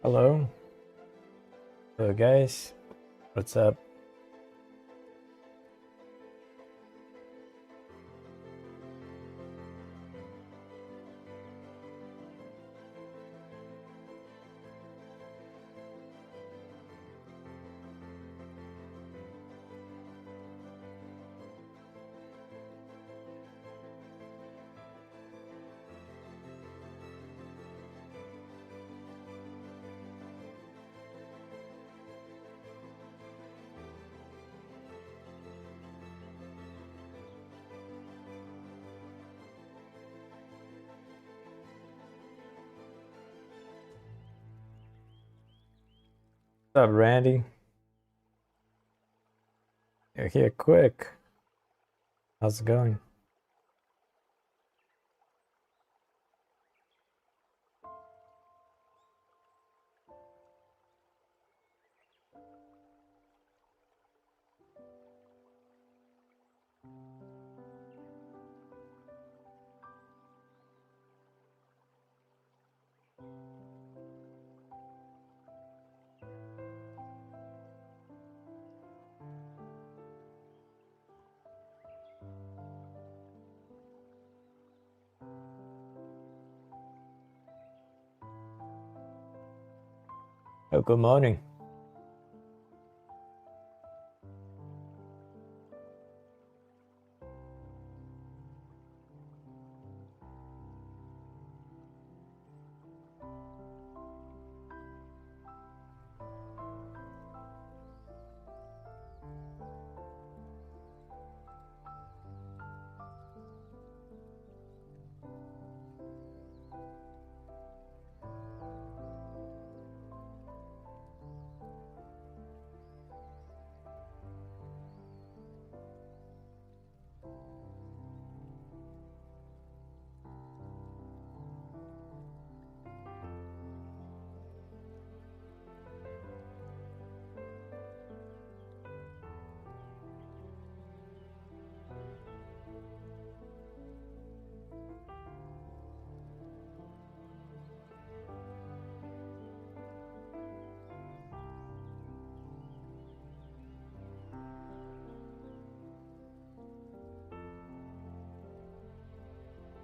Hello. Hello guys. What's up? What's up, Randy? You're here quick. How's it going? Oh, good morning.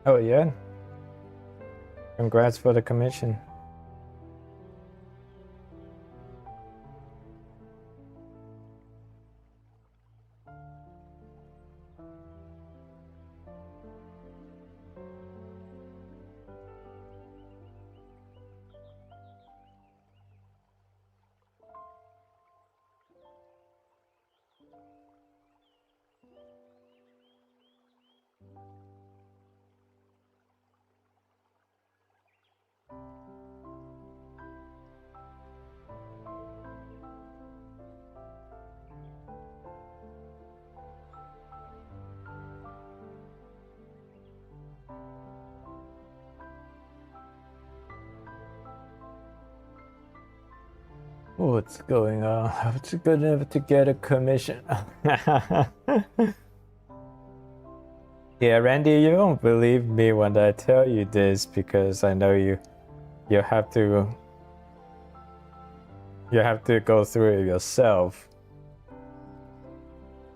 Oh yeah. Congrats for the commission. What's going on? It's good enough to get a commission. Yeah, Randy, you don't believe me when I tell you this because I know you have to go through it yourself.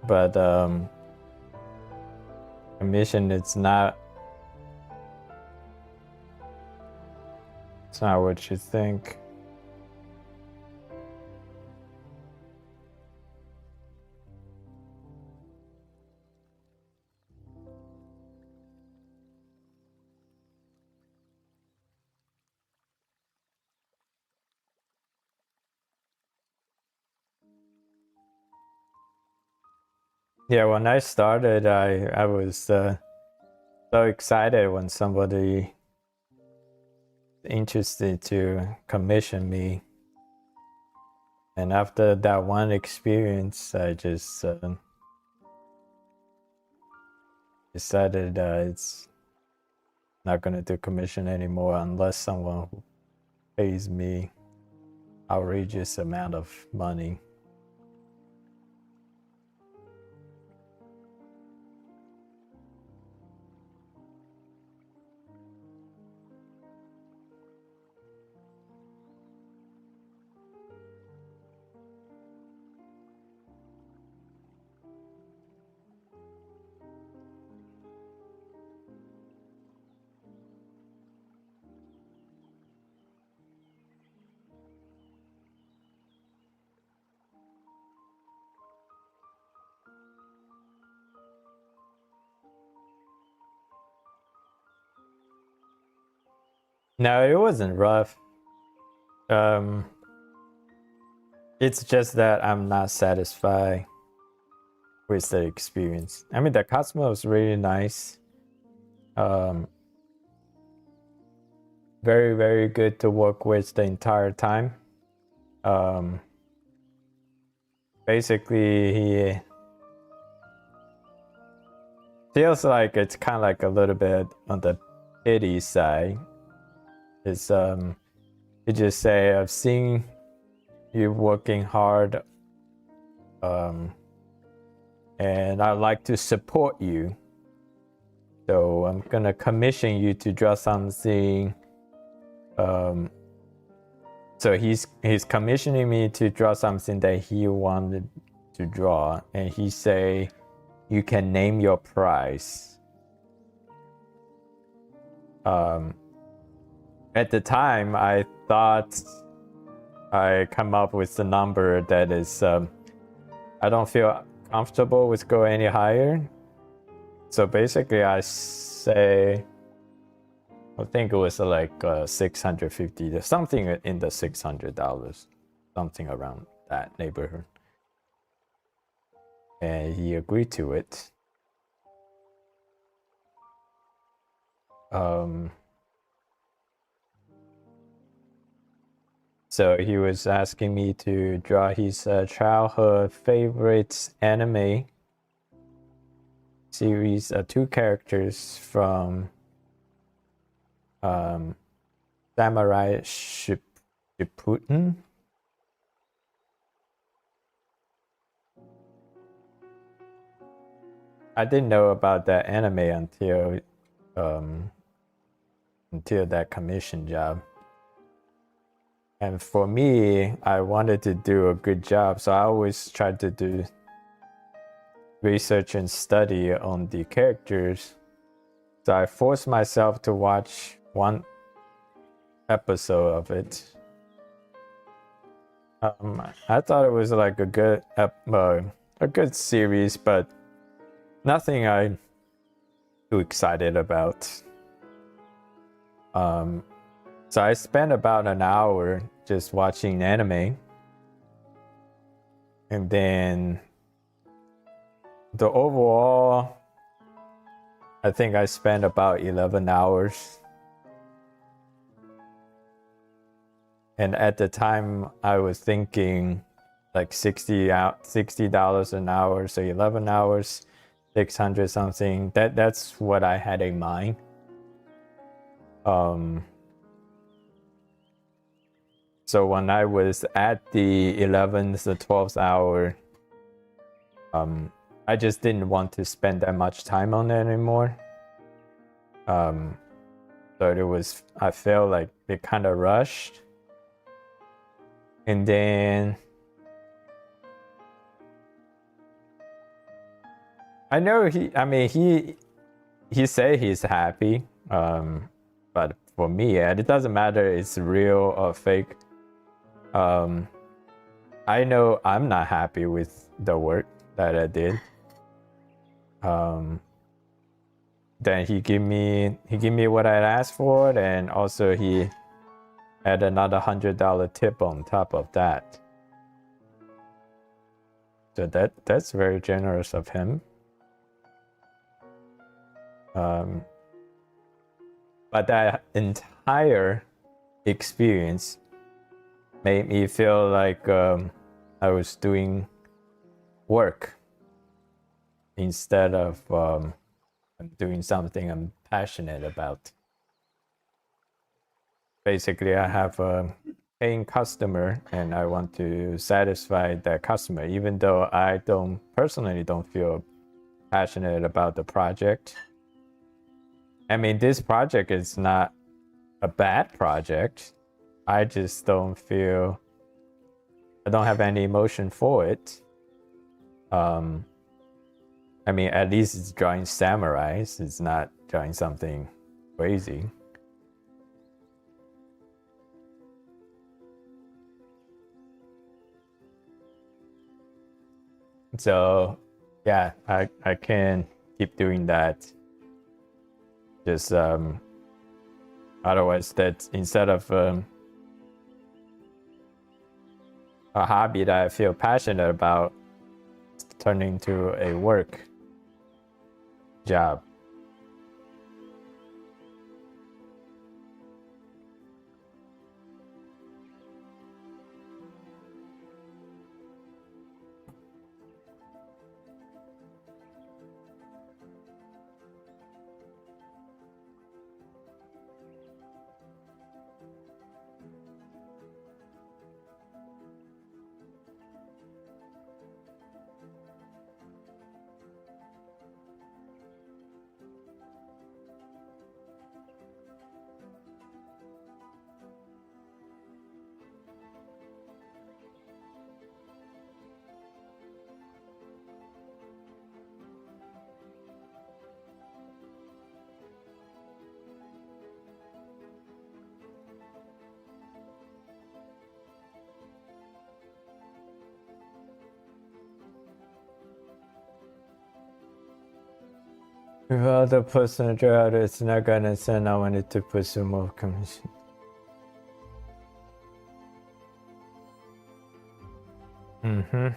But commission it's not what you think. Yeah, when I started, I was so excited when somebody interested to commission me, and after that one experience, I just decided it's not gonna do commission anymore unless someone who pays me outrageous amount of money. No, it wasn't rough. It's just that I'm not satisfied with the experience. I mean, the customer was really nice. Very, very good to work with the entire time. Basically, he feels like it's kind of like a little bit on the pity side. It's he just say, I've seen you working hard, and I'd like to support you. So I'm gonna commission you to draw something. So he's commissioning me to draw something that he wanted to draw, and he say, you can name your price. At the time, I thought I come up with the number that is, I don't feel comfortable with going any higher. So basically, I say, I think it was like $650, something in the $600, something around that neighborhood. And he agreed to it. So he was asking me to draw his childhood favorite anime series, 2 characters from Samurai Shippuden. I didn't know about that anime until that commission job. And for me, I wanted to do a good job, so I always tried to do research and study on the characters. So I forced myself to watch 1 episode of it. I thought it was like a good series, but nothing I'm too excited about. So I spent about an hour just watching anime, and then the overall, I think I spent about 11 hours. And at the time, I was thinking like $60 an hour, so 11 hours, 600 something. That's what I had in mind. So when I was at the 11th or 12th hour, I just didn't want to spend that much time on it anymore. So I felt like it kind of rushed. And then I know he say he's happy, but for me, it doesn't matter it's real or fake. I know I'm not happy with the work that I did. Then he give me what I asked for, and also he had another $100 tip on top of that. So that's very generous of him. But that entire experience made me feel like I was doing work instead of doing something I'm passionate about. Basically, I have a paying customer, and I want to satisfy that customer, even though I personally don't feel passionate about the project. I mean, this project is not a bad project. I just don't have any emotion for it. I mean, at least it's drawing samurais. It's not drawing something crazy. So, yeah, I can keep doing that. Just Otherwise, that instead of a hobby that I feel passionate about, turning into a work job. If other personal job is not gonna send, I wanted to pursue more commission. Mm-hmm.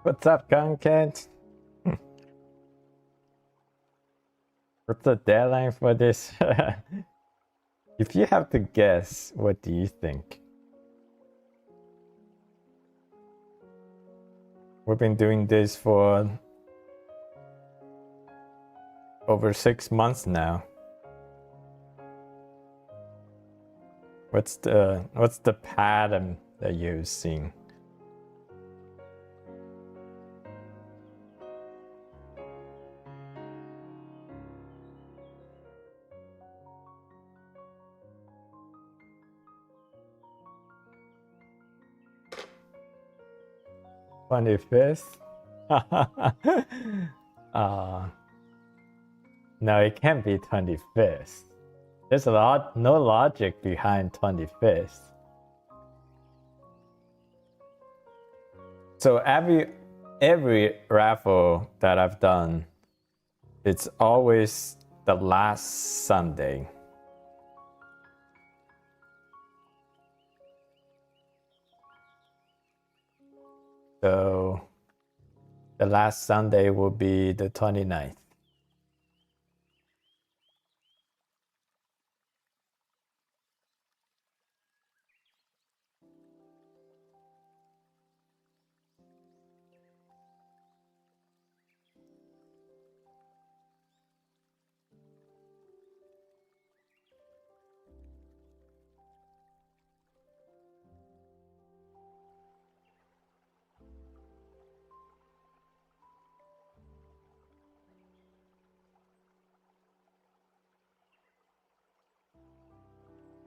What's up, Content? What's the deadline for this? If you have to guess, what do you think? We've been doing this for over 6 months now. What's the pattern that you've seen? "25th?" No, it can't be 25th. There's no logic behind 25th. So every raffle that I've done, it's always the last Sunday. So the last Sunday will be the 29th.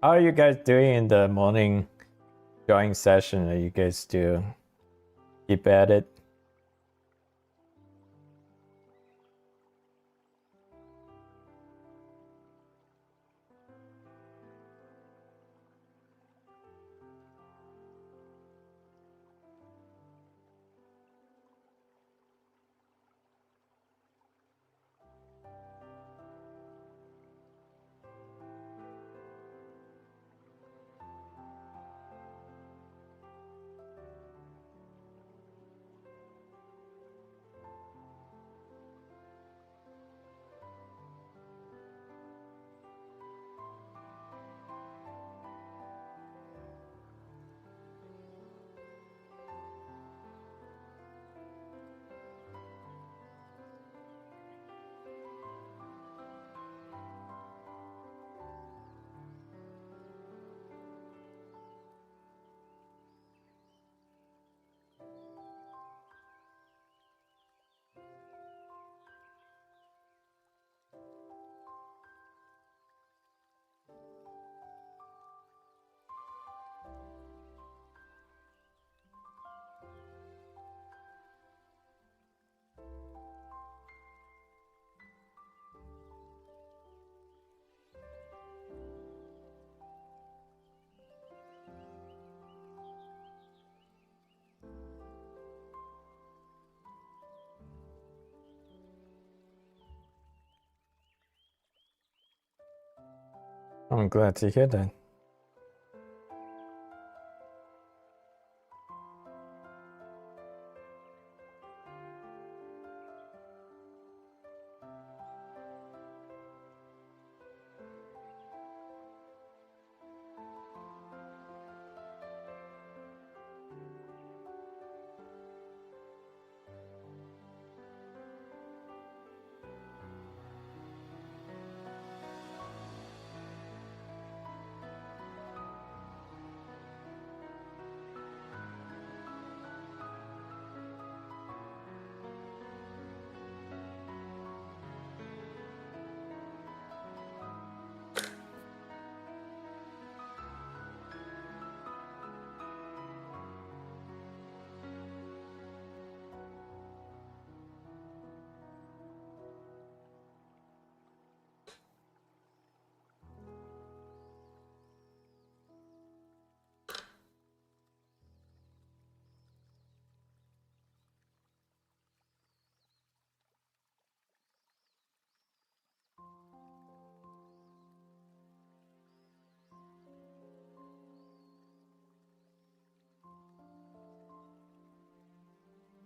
How are you guys doing in the morning drawing session? Are you guys still keep at it? I'm glad to hear that.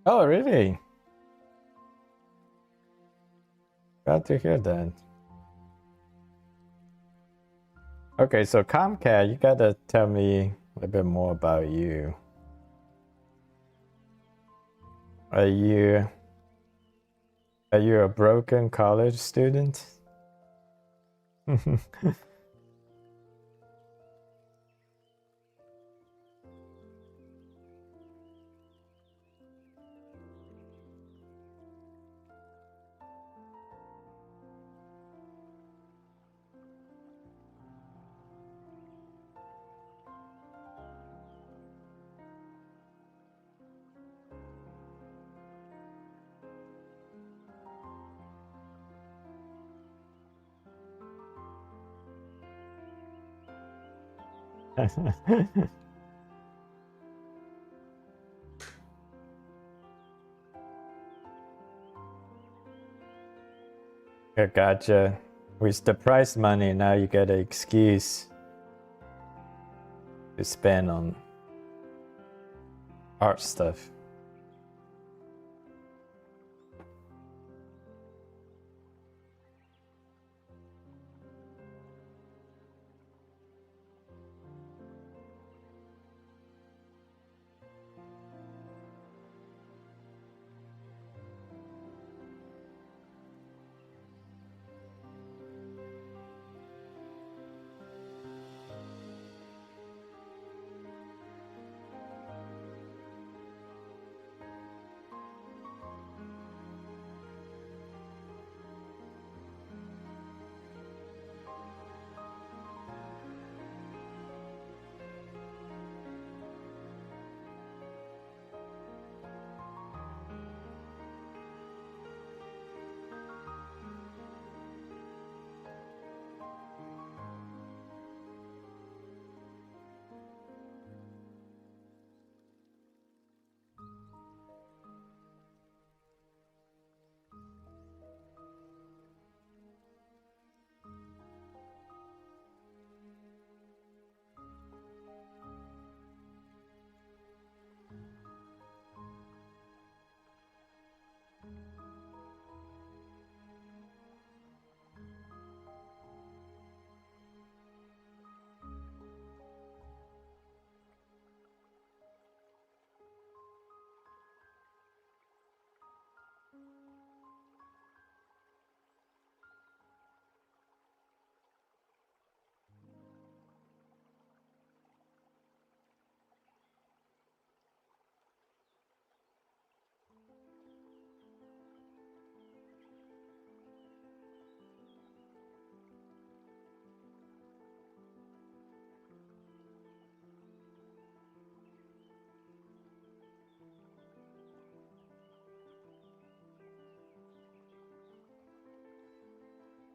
Oh, really? Glad to hear that. Okay, so Comcat, you gotta tell me a little bit more about you. Are you a broken college student? I gotcha. With the prize money, now you get an excuse to spend on art stuff.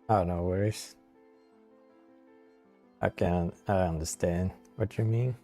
Oh, no worries. I understand what you mean.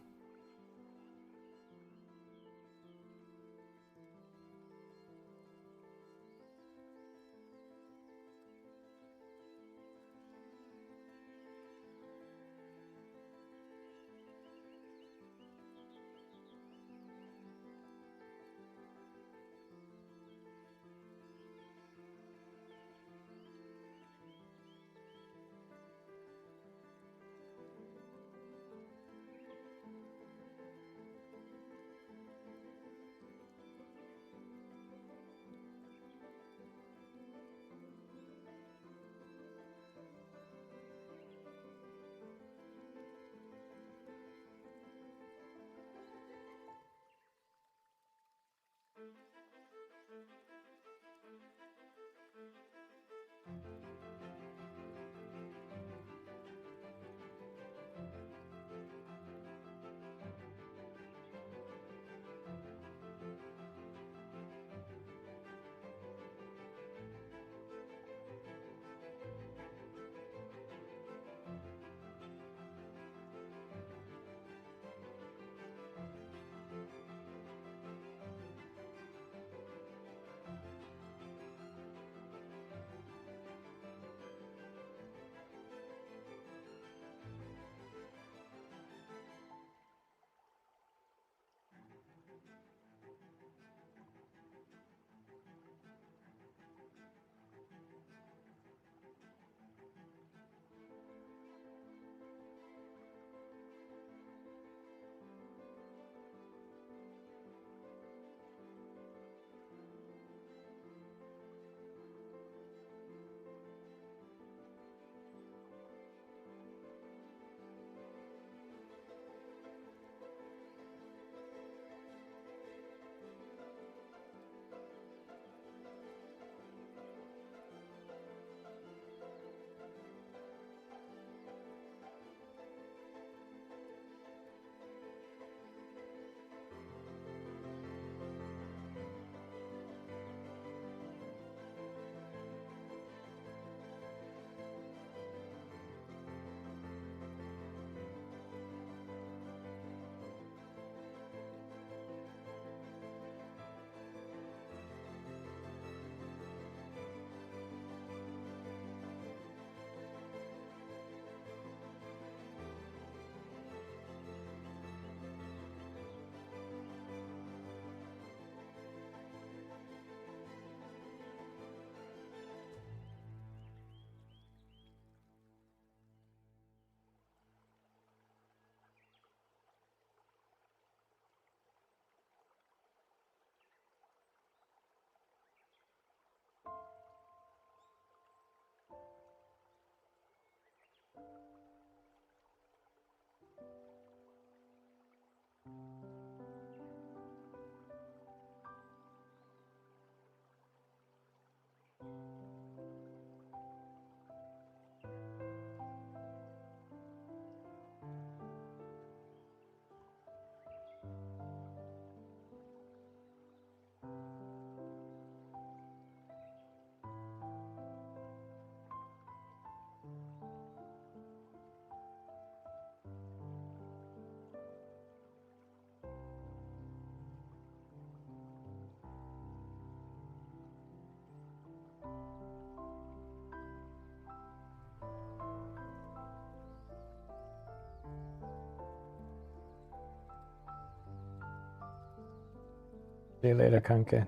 See you later, Kanken.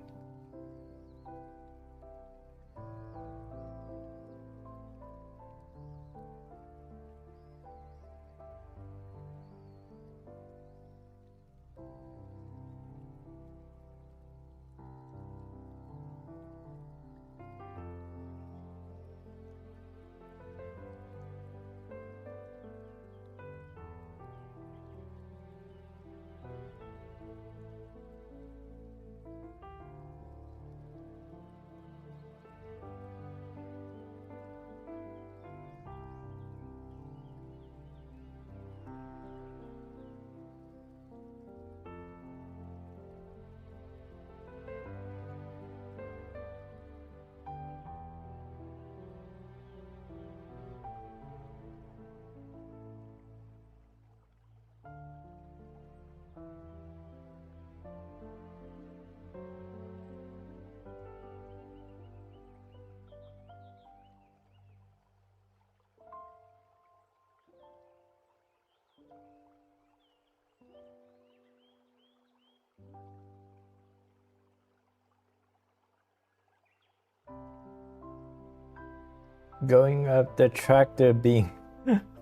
Going up the tractor beam.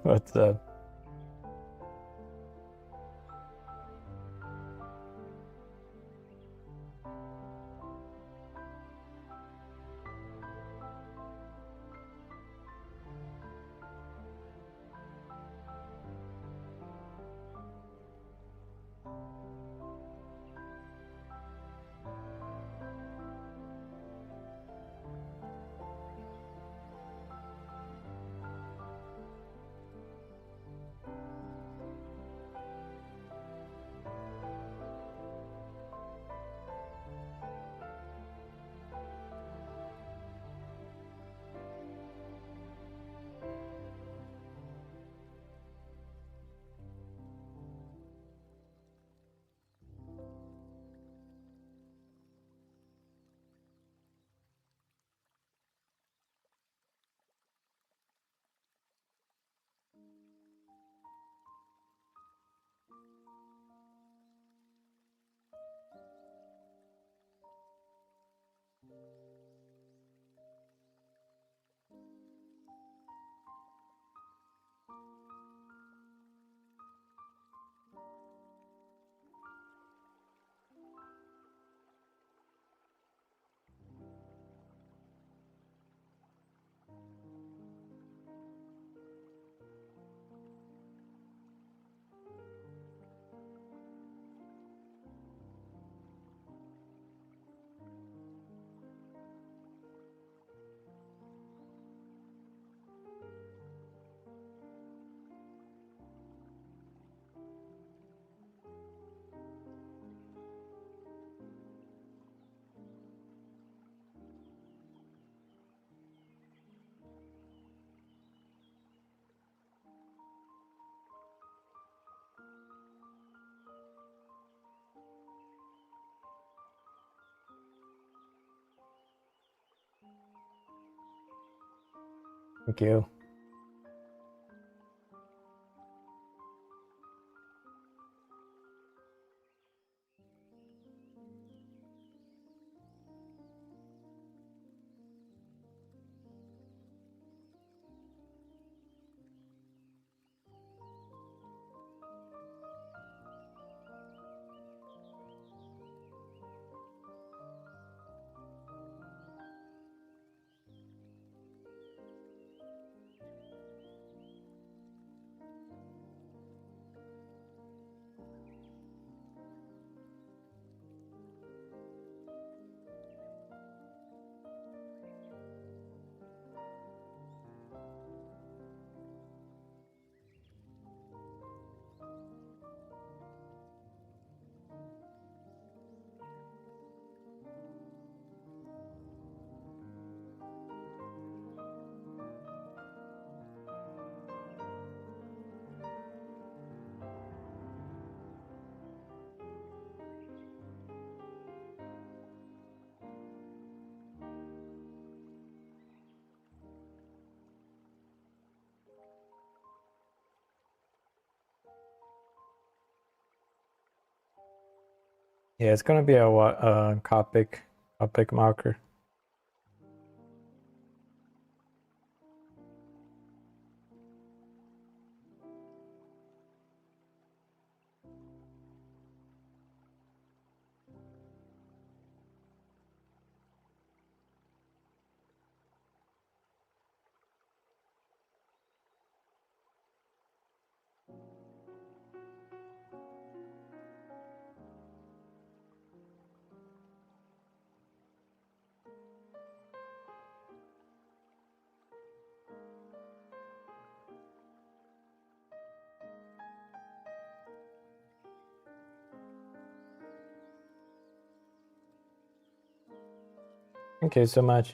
What's up? Thank you. Yeah, it's gonna be a Copic marker. Thank you so much.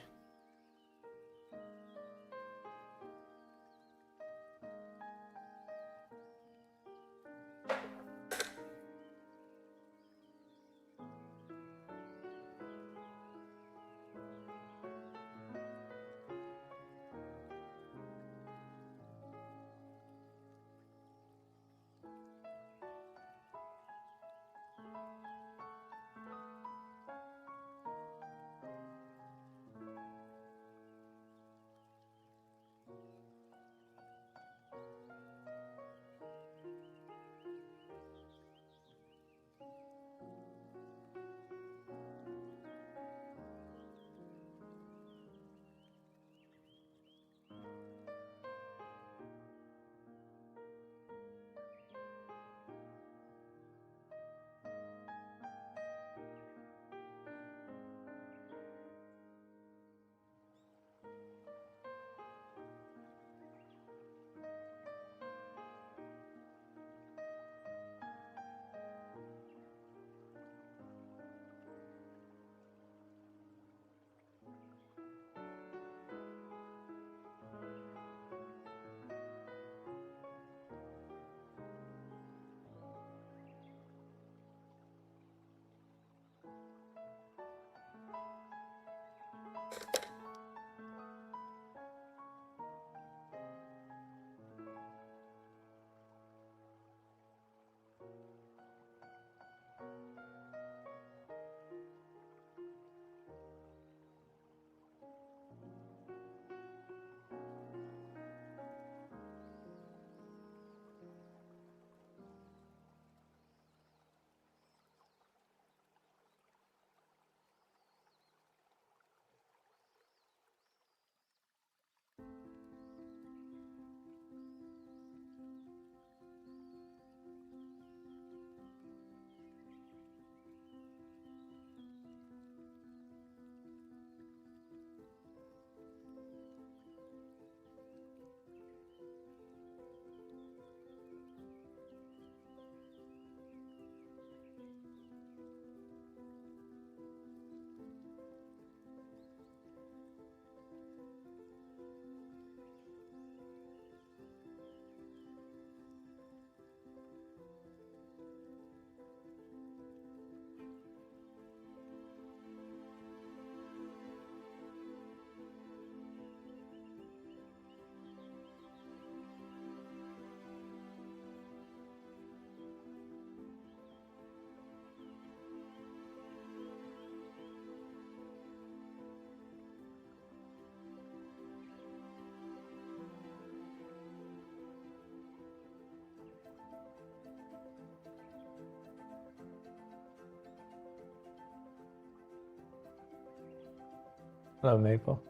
Hello, Maple.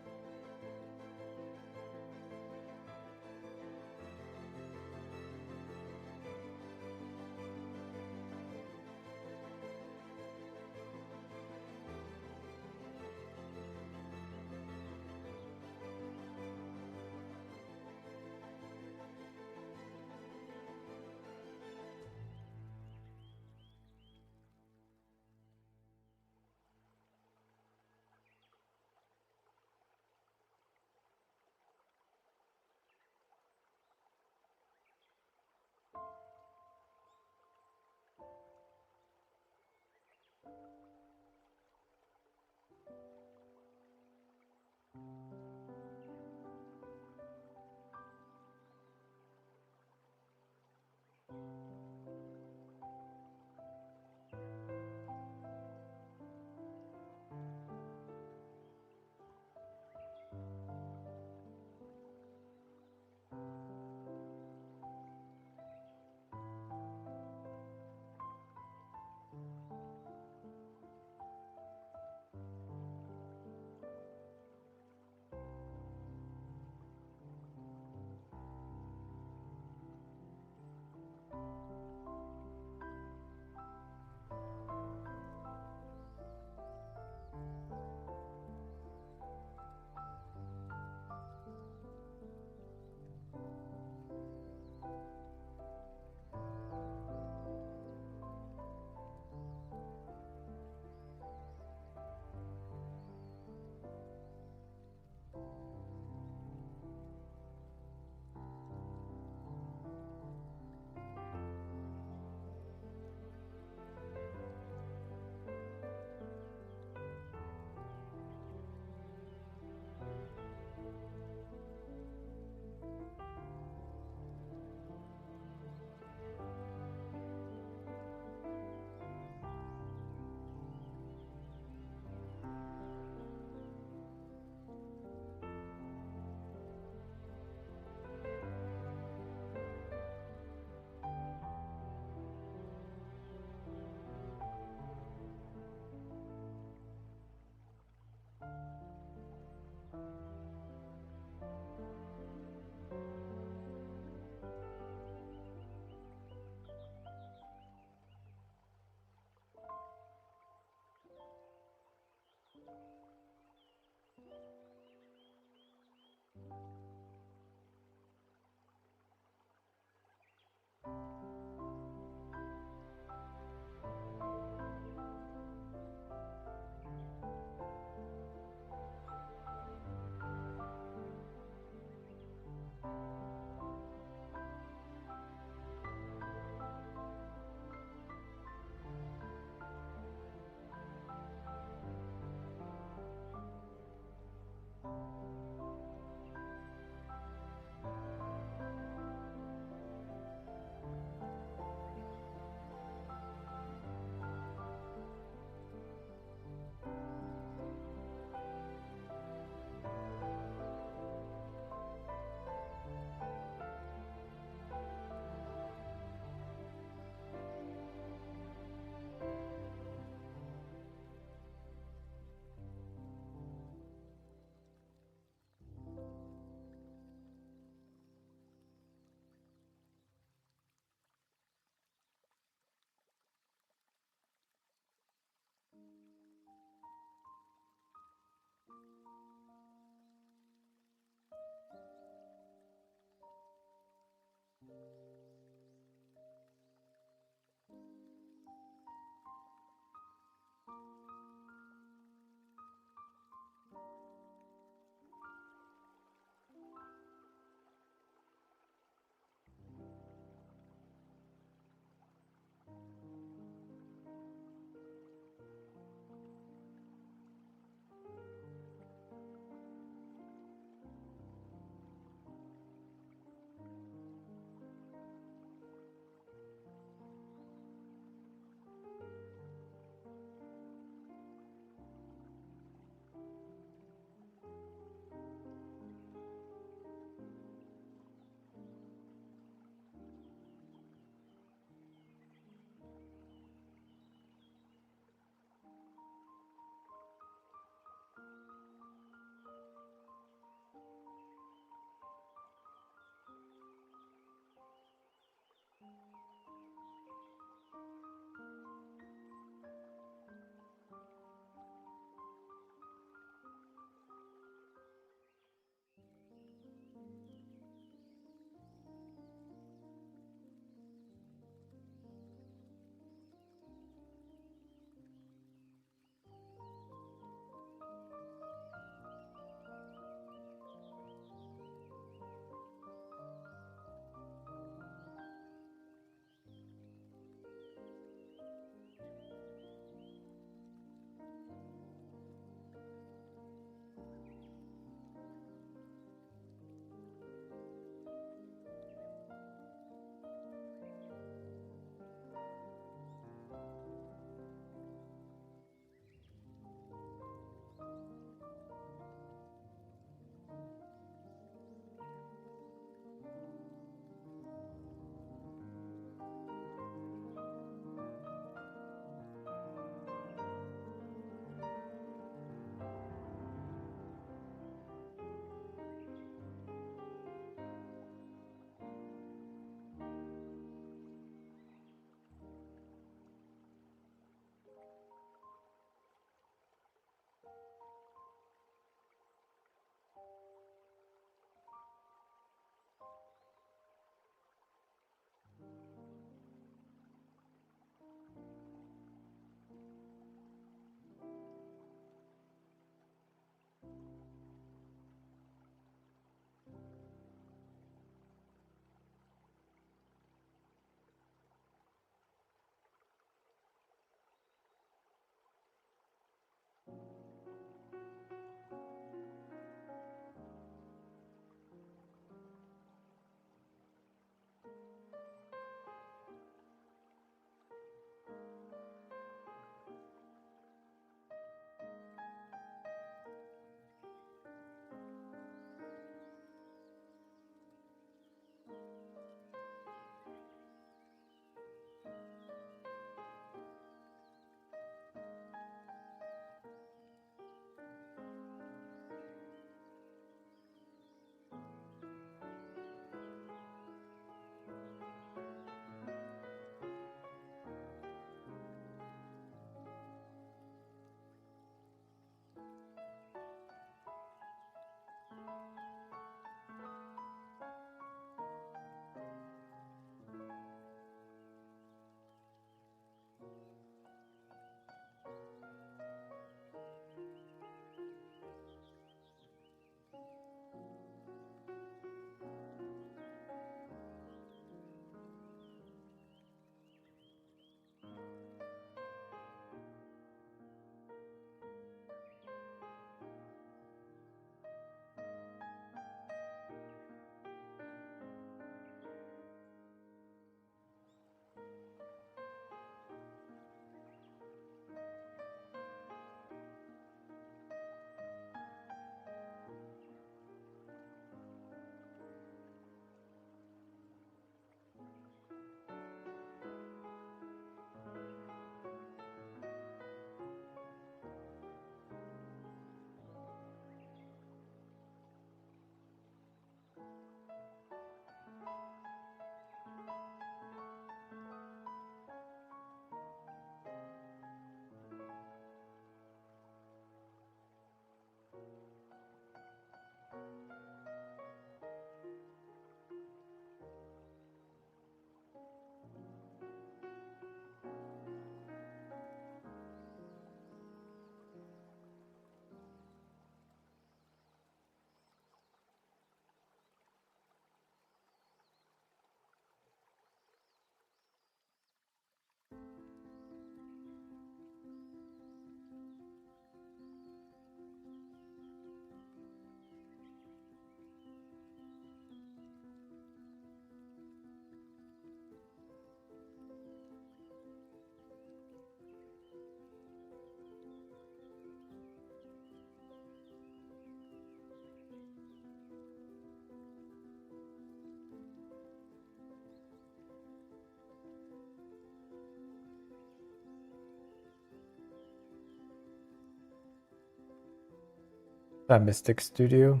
That Mystic Studio.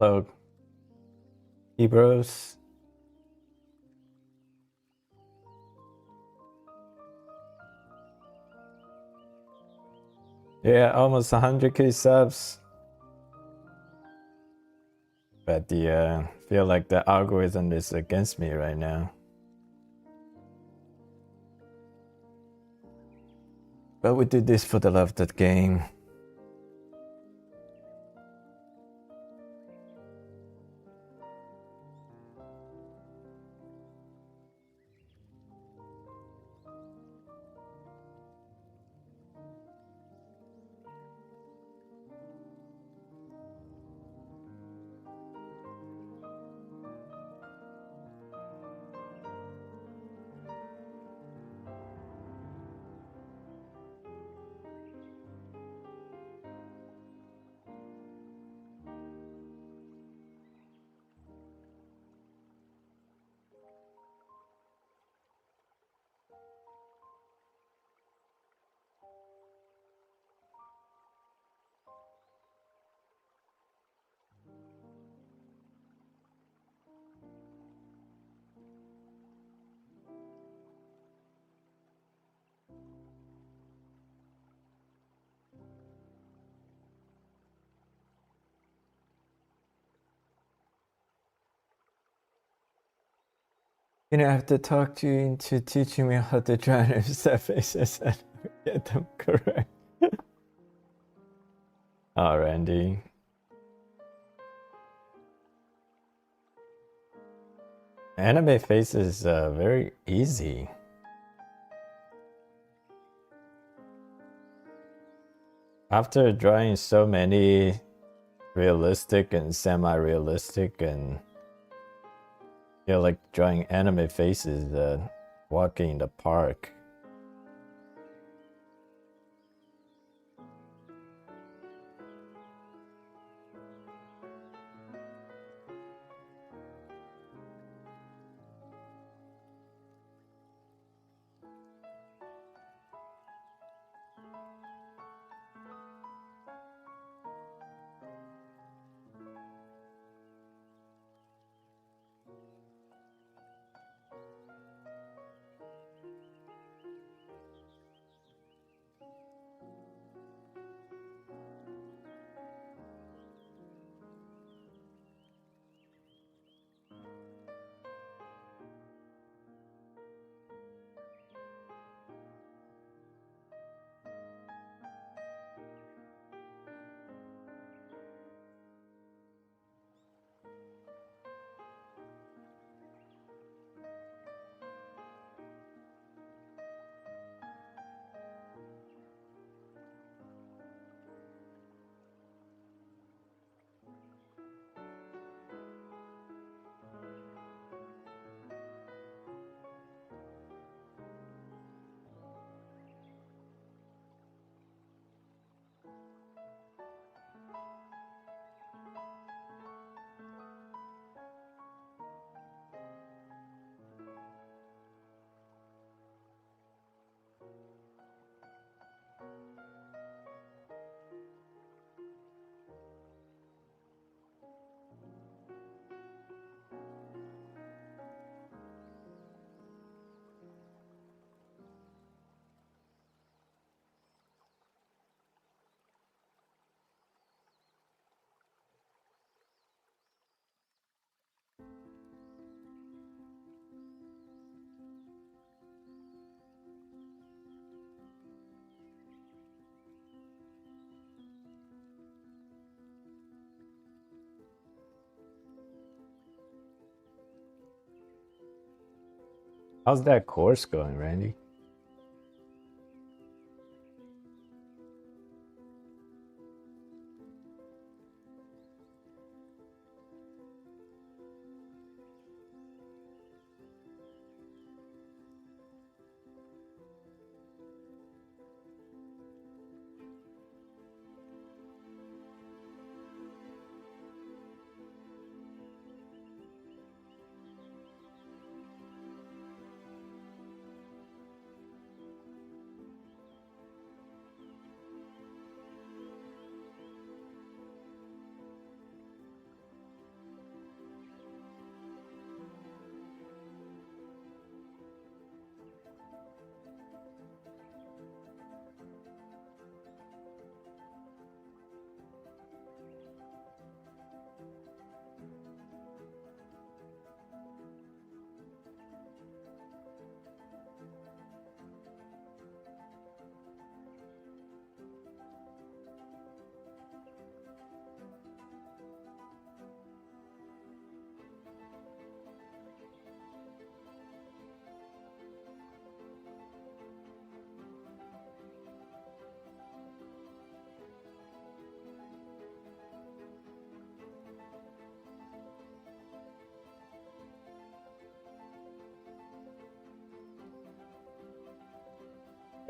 Hello, Hebrews. Yeah, almost 100k subs. But the feel like the algorithm is against me right now. But we did this for the love of the game. You know, I have to talk you into teaching me how to draw set faces and get them correct. Oh, Randy. Anime faces very easy. After drawing so many realistic and semi-realistic and like drawing anime faces walking in the park. How's that course going, Randy?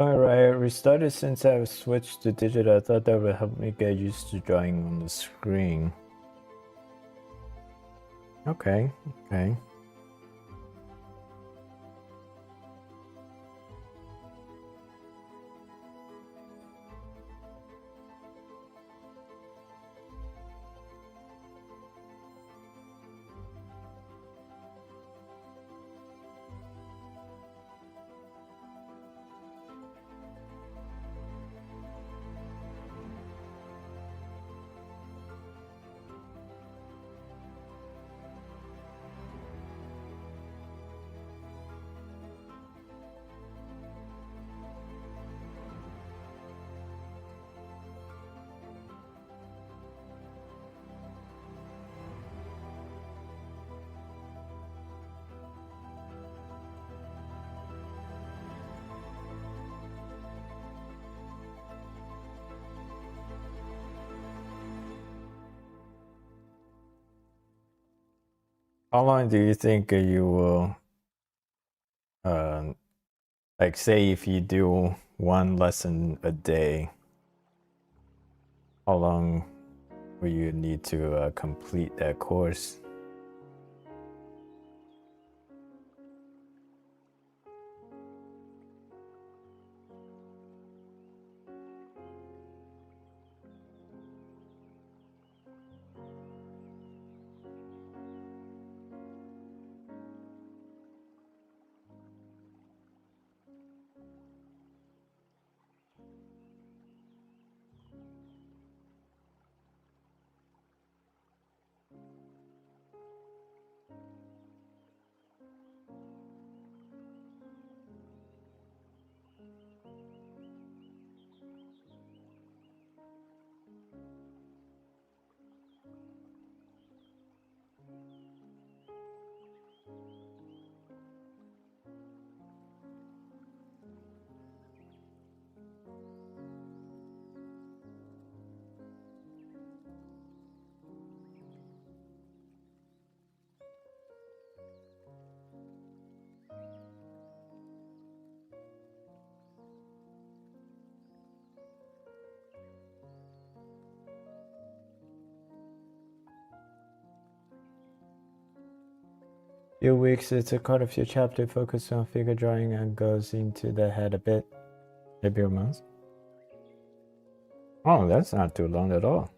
Alright, restarted since I switched to digital. I thought that would help me get used to drawing on the screen. Okay, okay. How long do you think you will, like say if you do one lesson a day, how long will you need to complete that course? Few weeks, it's quite a few chapters focused on figure drawing and goes into the head a bit. Maybe a month. Oh, that's not too long at all.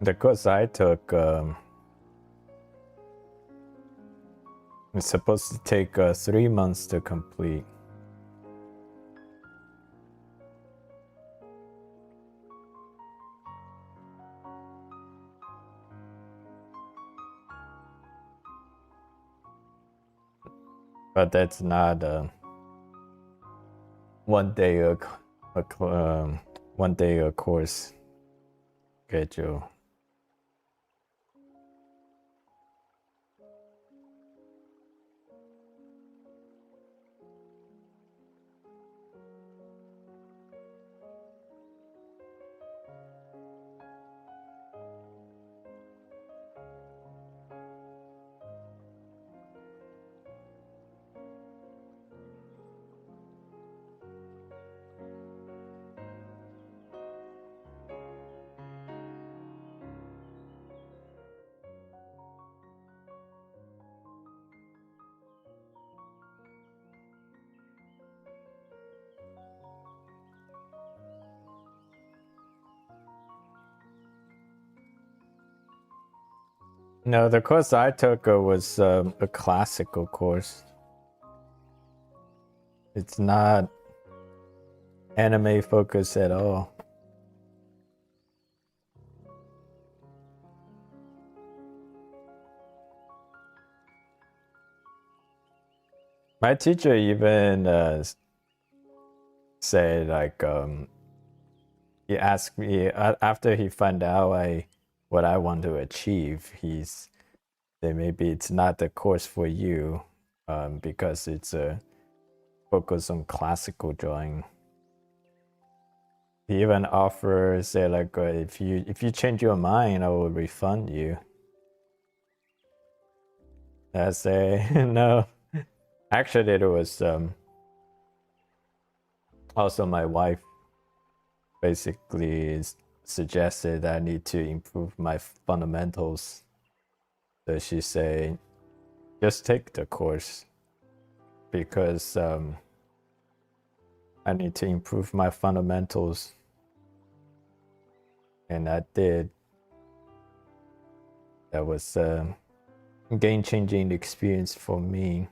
The course I took, it's supposed to take 3 months to complete. But that's not one day a course schedule. No, the course I took was a classical course. It's not anime focused at all. My teacher even said like he asked me after he found out what I want to achieve. He's said maybe it's not the course for you because it's a focus on classical drawing. He even offers, say, like, if you change your mind, I will refund you. I say no. Actually, it was also my wife basically suggested I need to improve my fundamentals. So she say, just take the course because I need to improve my fundamentals, and I did. That was a game-changing experience for me.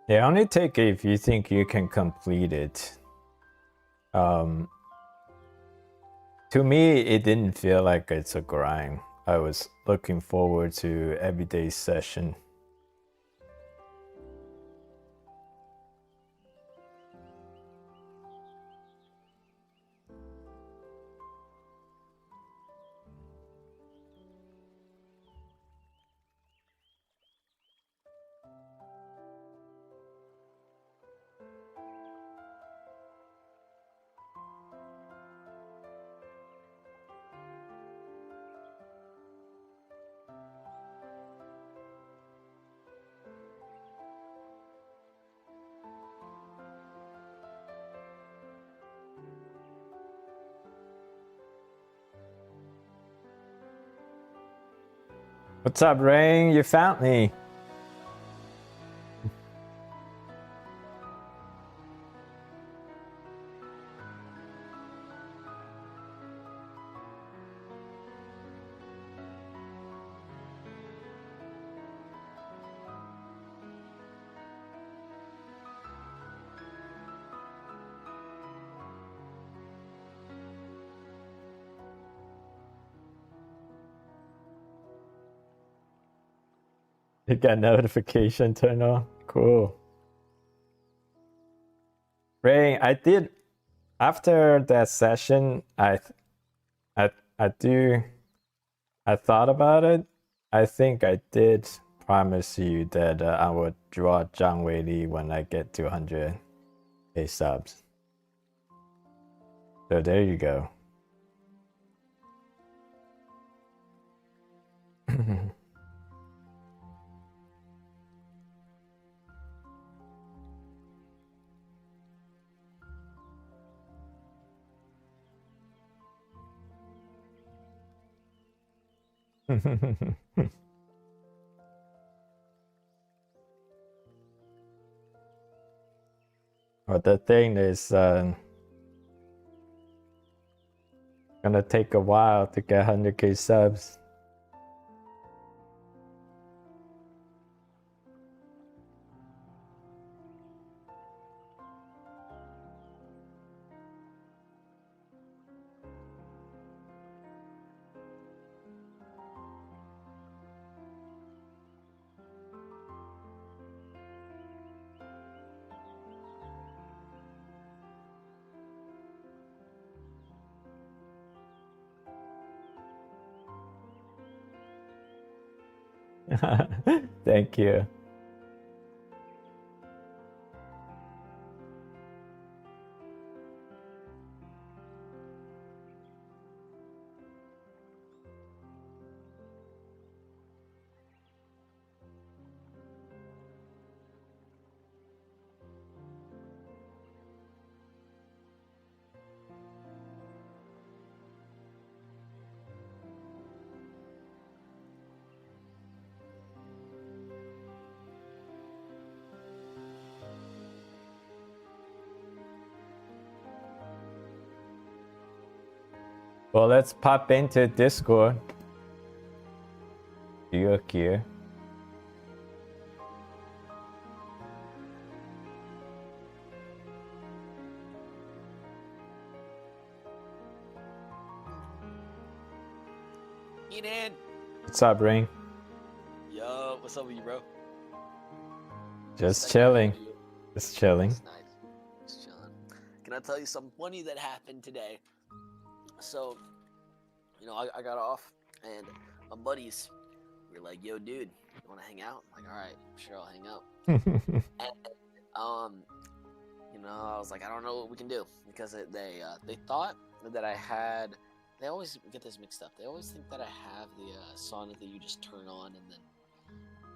Yeah, only take it if you think you can complete it. To me, it didn't feel like it's a grind. I was looking forward to everyday session. What's up, Rain? You found me. You got notification turned on. Cool. Rain, I did after that session. I thought about it. I think I did promise you that I would draw Zhang Weili when I get to 100K subs. So there you go. But the thing is, gonna take a while to get 100K subs. Thank you. Well, let's pop into Discord. You're here. Kenan! What's up, Ring? Yo, what's up with you, bro? Just chilling. Just chilling. That's nice. Just chilling. Can I tell you something funny that happened today? So, you know, I got off, and my buddies were like, "Yo, dude, you want to hang out?" I'm like, "All right, sure, I'll hang out." And, you know, I was like, "I don't know what we can do," because they thought that I had. They always get this mixed up. They always think that I have the sauna that you just turn on and then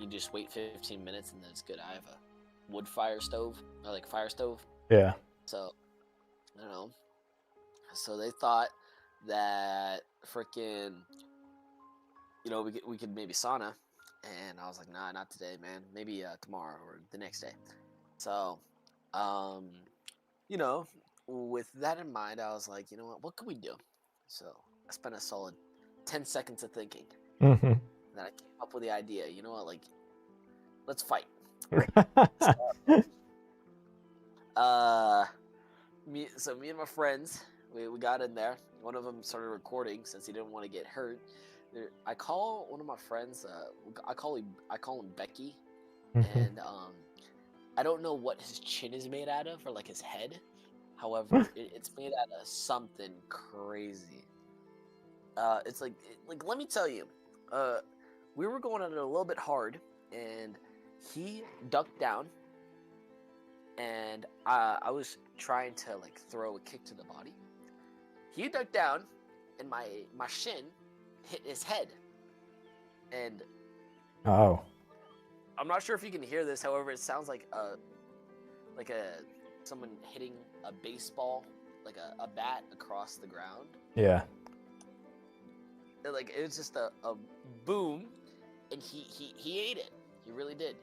you just wait 15 minutes and then it's good. I have a wood fire stove, or like fire stove. Yeah. So, I don't know. So they thought that freaking, you know, we could maybe sauna. And I was like, nah, not today, man. Maybe tomorrow or the next day. So, you know, with that in mind, I was like, you know what can we do? So I spent a solid 10 seconds of thinking. Mm-hmm. And then I came up with the idea, you know what, like, let's fight. So me and my friends, we got in there. One of them started recording since he didn't want to get hurt. I call one of my friends, I call him Becky, and I don't know what his chin is made out of, or like his head. However, it's made out of something crazy. It's like let me tell you, we were going at it a little bit hard, and he ducked down, and I was trying to like throw a kick to the body. He ducked down, and my shin hit his head, and oh, I'm not sure if you can hear this. However, it sounds like someone hitting a baseball, like a bat across the ground. yeah. Like it was just a boom, and he ate it. He really did.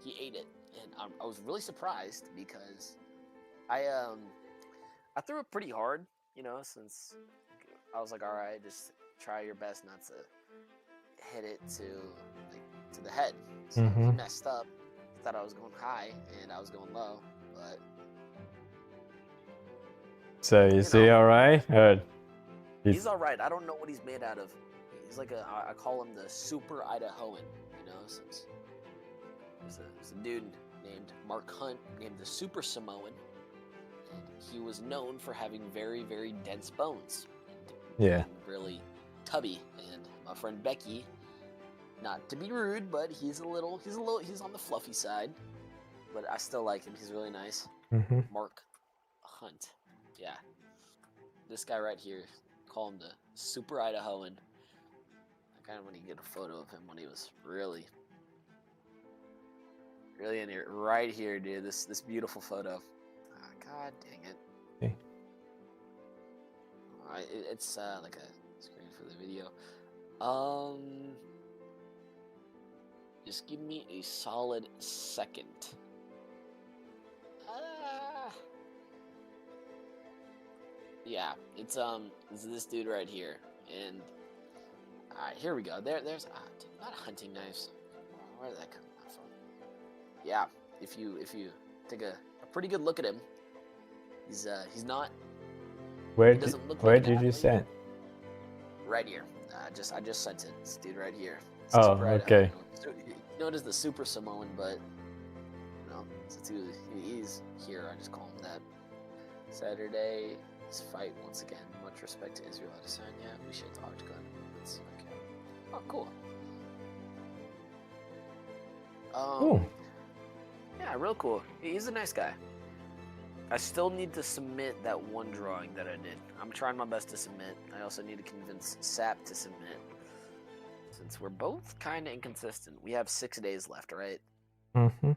He ate it, and I was really surprised because I threw it pretty hard, you know, since I was like, all right, just try your best not to hit it to the head. So he messed up. He thought I was going high and I was going low, but So is he all right? He's all right. I don't know what he's made out of. He's like I call him the super Idahoan, you know, since there's a dude named Mark Hunt named the Super Samoan. And he was known for having very, very dense bones. Yeah. Really tubby. And my friend Becky, not to be rude, but he's on the fluffy side. But I still like him. He's really nice. Mark Hunt. Yeah. This guy right here, call him the Super Idahoan. I kind of want to get a photo of him when he was really in here. Right here, dude. This beautiful photo. Oh, God dang it. Okay. Alright, it's like a screen for the video. Just give me a solid second. Yeah, it's this dude right here, and alright, here we go. There's dude, not hunting knives. Where did that come from? Yeah, if you take a pretty good look at him, he's not. Where did you send? Right here. I just sent it. This dude right here. Oh, okay. You know it is the Super Samoan, but no, since he's here, I just call him that. Saturday. Let's fight once again. Much respect to Israel Adesanya. We share the octagon. That's okay. Oh, cool. Cool. Yeah, real cool. He's a nice guy. I still need to submit that one drawing that I did. I'm trying my best to submit. I also need to convince Sap to submit. Since we're both kind of inconsistent. We have 6 days left, right? Okay,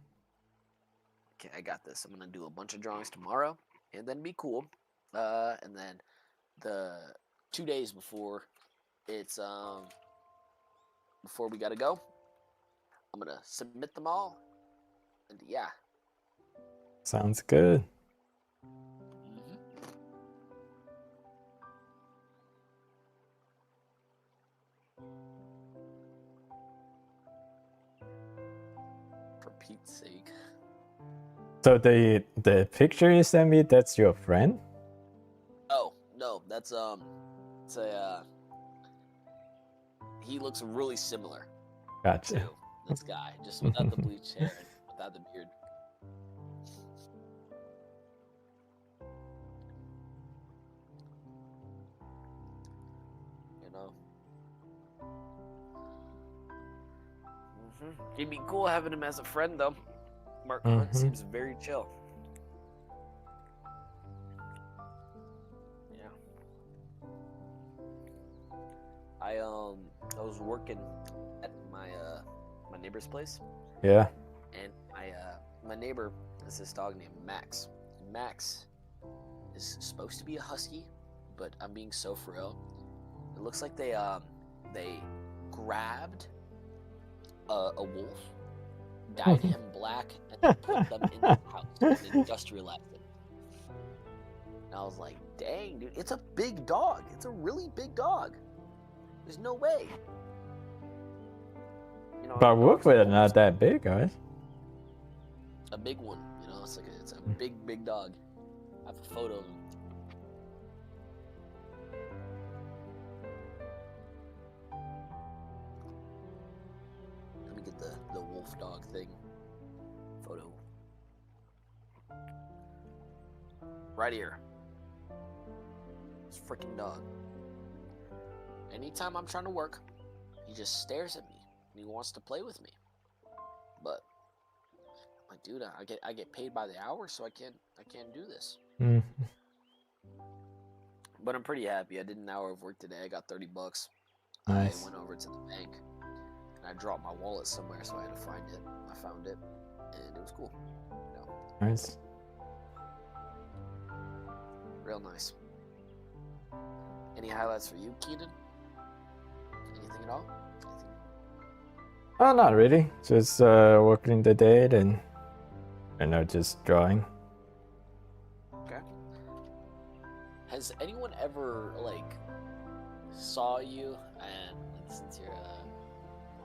I got this. I'm going to do a bunch of drawings tomorrow. And then be cool. And then the 2 days before it's before we gotta go, I'm gonna submit them all, and yeah. Sounds good. Pete's sake. So the picture you sent me, that's your friend? Oh no, that's it's a he looks really similar Gotcha. to this guy, just without the bleached hair and without the beard. You know. It'd be cool having him as a friend, though. Mark Hunt seems very chill. Yeah. I was working at my neighbor's place. Yeah. And my neighbor is this dog named Max. Max is supposed to be a husky, but I'm being so for real. It looks like they grabbed a wolf, dyed him black, and then put them in the house and industrialized it. And I was like, dang, dude, it's a big dog. It's a really big dog. There's no way. You know, But wolves are not that big, guys. A big one, you know, it's a big dog. I have a photo of him. Let me get the wolf dog thing photo. Right here. This freaking dog. Anytime I'm trying to work, he just stares at me and he wants to play with me. But I'm like, dude, I get paid by the hour, so I can't do this. But I'm pretty happy. I did an hour of work today. I got $30. Nice. I went over to the bank and I dropped my wallet somewhere, so I had to find it. I found it, and it was cool. You know, Nice. real nice. Any highlights for you, Kenan? Anything at all? Oh, not really. Just working the day and just drawing. Okay. Has anyone ever saw you and since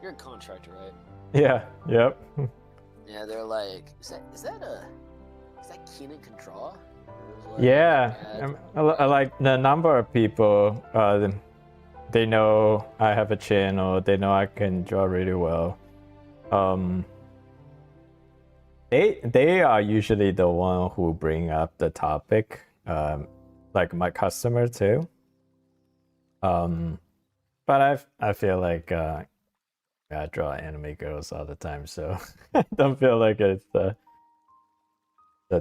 you're a contractor, right? Yeah. Yep. Yeah, they're like, is that Kenan can draw? Yeah. I like the number of people. They know I have a channel. They know I can draw really well. They are usually the one who bring up the topic. Like my customer too. But I feel like I draw anime girls all the time, so I don't feel like it's the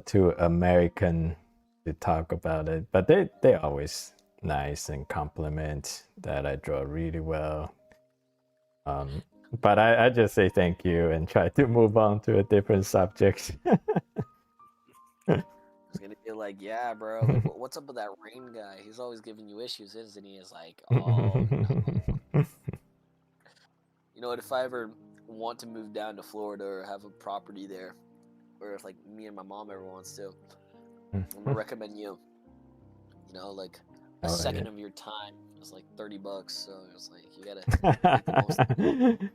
too American to talk about it. But they always nice and compliment that I draw really well. But I just say thank you and try to move on to a different subject. I was gonna be like, yeah, bro. What's up with that Rain guy? He's always giving you issues, isn't he? Is like, oh no. You know what? If I ever want to move down to Florida or have a property there, or if me and my mom ever wants to, I'm gonna recommend you. You know, like a second of your time is like $30, so it's like you gotta make the most of it.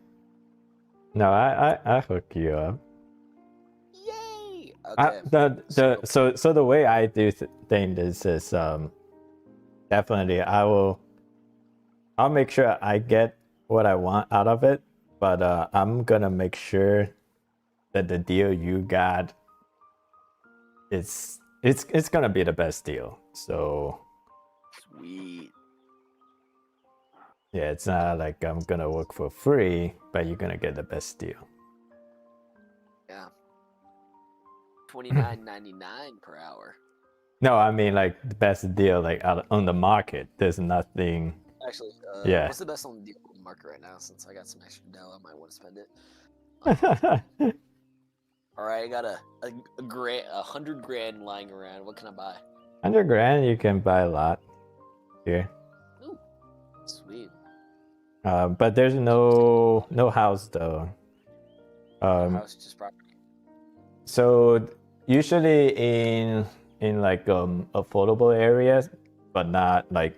No, I hook you up. Yay! Okay. So the way I do things is definitely I'll make sure I get what I want out of it, but I'm gonna make sure that the deal you got it's gonna be the best deal. So sweet. Yeah, it's not like I'm gonna work for free, but you're gonna get the best deal. Yeah. $29.99 per hour. No, I mean like the best deal out on the market. There's nothing. Actually, yeah. What's the best on the deal market right now? Since I got some extra dough, I might want to spend it. All right, I got a $100,000 lying around. What can I buy? $100,000, you can buy a lot here. Ooh, sweet. But there's no house though. No house, just property. So usually in affordable areas, but not like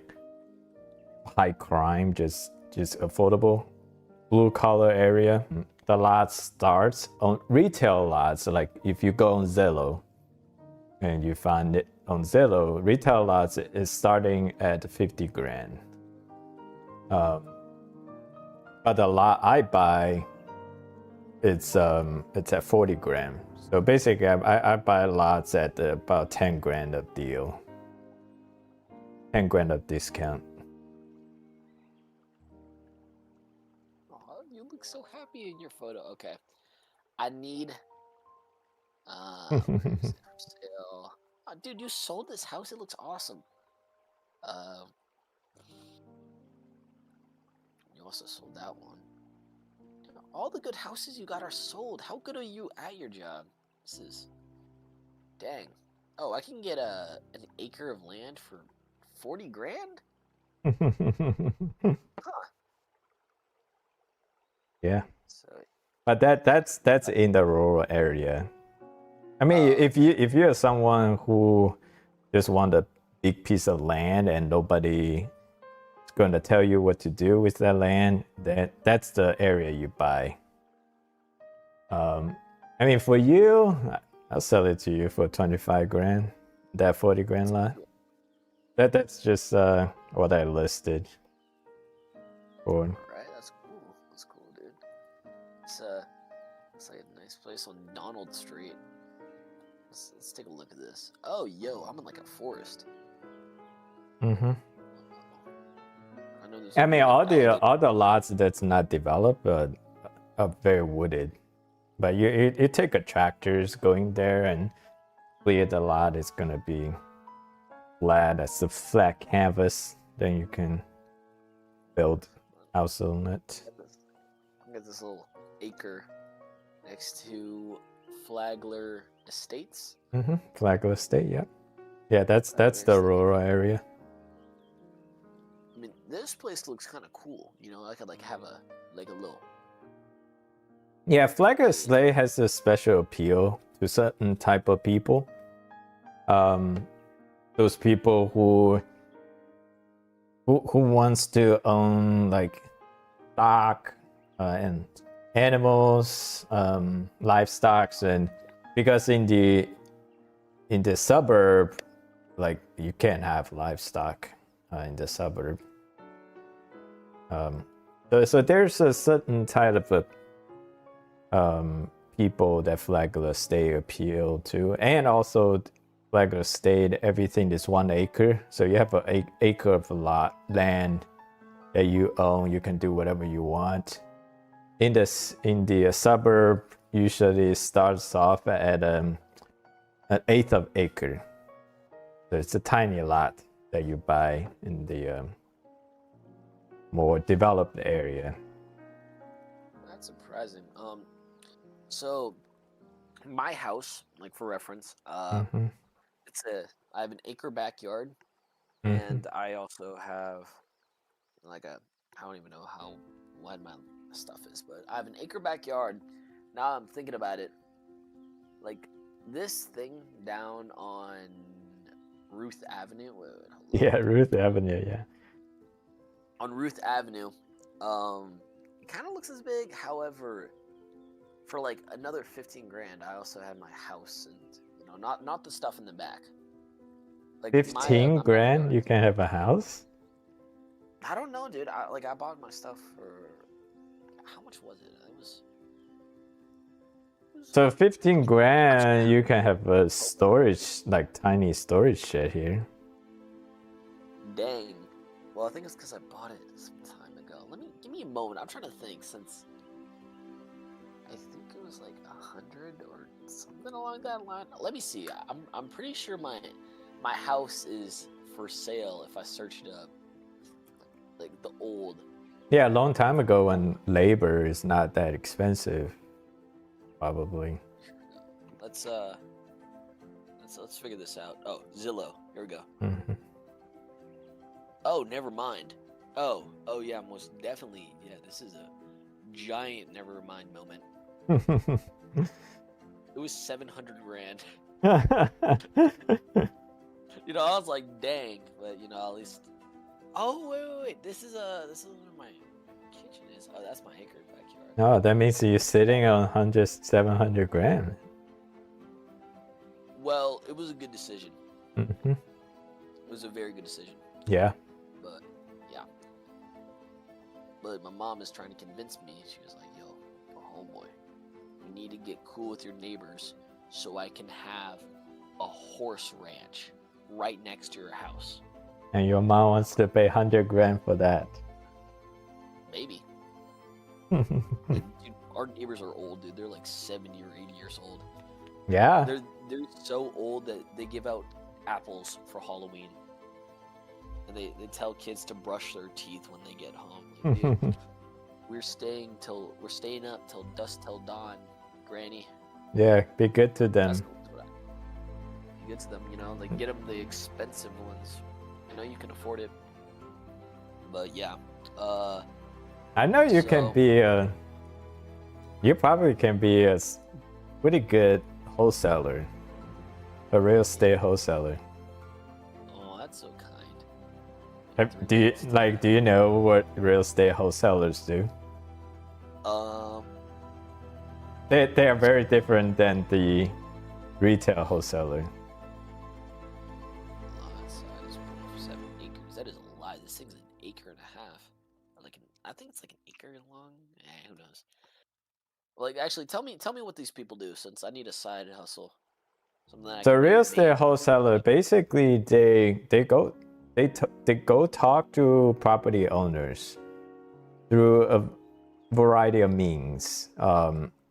high crime, just affordable blue collar area. the lot starts on retail lots. Like if you go on Zillow and you find it on Zillow, retail lots is starting at 50 grand. But the lot I buy, it's at 40 grand. So basically, I buy lots at about 10 grand a deal, 10 grand of discount. Oh, you look so happy in your photo. Okay, I need. Where's it for sale? Oh, dude, you sold this house. It looks awesome. You also sold that one. All the good houses you got are sold. How good are you at your job? This is... Dang. Oh, I can get an acre of land for 40 grand? Huh. Yeah. So, But that's in the rural area. I mean, if you're someone who just want a big piece of land and nobody is going to tell you what to do with that land, that's the area you buy. I mean, for you, I'll sell it to you for 25 grand. That 40 grand lot. That's just what I listed for. Right, that's cool. That's cool, dude. It's like a nice place on Donald Street. Let's take a look at this. Oh, yo, I'm in like a forest. Mm-hmm. I mean, all the lots that's not developed are very wooded. But you take a tractors going there and clear the lot. It's gonna be flat. That's a flat canvas. Then you can build house on it. I got this little acre next to Flagler Estates. Mm-hmm. Flagler Estate, yeah. Yeah, that's the rural area. I mean, this place looks kind of cool. You know, I could like have a little. Yeah, Flagler Estate has a special appeal to certain type of people. Those people who wants to own like stock and animals, livestock, and because in the suburb, like you can't have livestock in the suburb. So there's a certain type of people that Flagler Estate appeal to, and also Flagler Estate, everything is 1 acre, so you have an acre of land that you own. You can do whatever you want. In the suburb, usually starts off at an eighth of acre, so it's a tiny lot that you buy in the more developed area. That's surprising. So my house, like for reference, Mm-hmm. I have an acre backyard, Mm-hmm. and I also have like I don't even know how wide my stuff is, but I have an acre backyard. Now I'm thinking about it, like this thing down on Ruth Avenue. Yeah, Ruth Avenue, yeah. On Ruth Avenue, it kind of looks as big. However, for like another 15 grand, I also have my house and not the stuff in the back. Like 15 grand, you can have a house? I don't know, dude. I bought my stuff for how much was it? It was so 15 grand, you can have a storage, like tiny storage shed here. Dang. Well, I think it's because I bought it some time ago. Give me a moment. I'm trying to think since I think it was like 100 or something along that line. Let me see. I'm pretty sure my house is for sale if I search it up. Like the old. Yeah, a long time ago when labor is not that expensive, probably. Let's figure this out. Oh, Zillow. Here we go. Mm-hmm. Oh, never mind. Oh yeah, most definitely. Yeah, this is a giant never mind moment. It was 700 grand. You know, I was like, dang, but at least. Oh wait. This is where my kitchen is. Oh, that's my acre backyard. No, that means you're sitting on 100, 700 grand. Well, it was a good decision. Mm-hmm. It was a very good decision. Yeah. But yeah. But my mom is trying to convince me. She was like, "Yo, homeboy, you need to get cool with your neighbors so I can have a horse ranch right next to your house." And your mom wants to pay 100 grand for that. Maybe. Like, dude, our neighbors are old, dude. They're like 70 or 80 years old. Yeah. They're so old that they give out apples for Halloween. And they tell kids to brush their teeth when they get home. Like, dude, we're staying up till dusk till dawn, Granny. Yeah, be good to them. That's cool. Be good to them, you know, like get them the expensive ones. I know you can afford it. But yeah. I know you can be you probably can be a pretty good wholesaler. A real estate wholesaler. Oh, that's so kind. Do you know what real estate wholesalers do? They are very different than the retail wholesaler. That's 7 acres. That is a lot. This thing's an acre and a half. I think it's like an acre long. Who knows? Like, actually, tell me what these people do, since I need a side hustle. So real estate wholesaler, basically they go talk to property owners through a variety of means.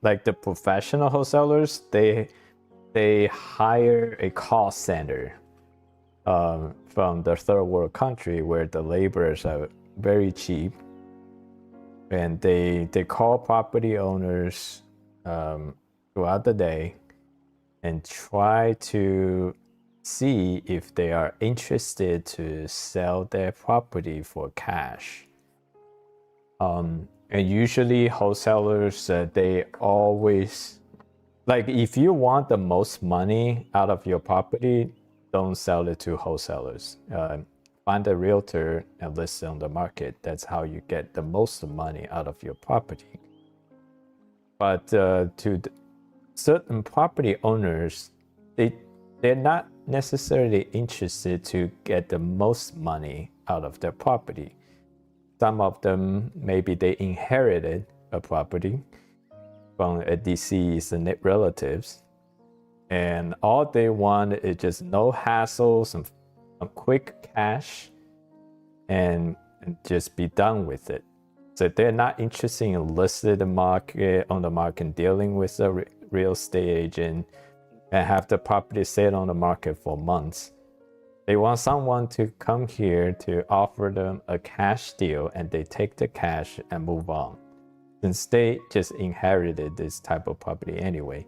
Like the professional wholesalers, they hire a call center from the third world country where the laborers are very cheap, and they call property owners throughout the day and try to see if they are interested to sell their property for cash. And usually wholesalers, they always, like, if you want the most money out of your property, don't sell it to wholesalers. Find a realtor and list it on the market. That's how you get the most money out of your property. But certain property owners, they're not necessarily interested to get the most money out of their property. Some of them, maybe they inherited a property from a deceased relatives, and all they want is just no hassle, some quick cash, and just be done with it. So they're not interested in listed on the market, dealing with a real estate agent and have the property sit on the market for months. They want someone to come here to offer them a cash deal, and they take the cash and move on, since they just inherited this type of property anyway.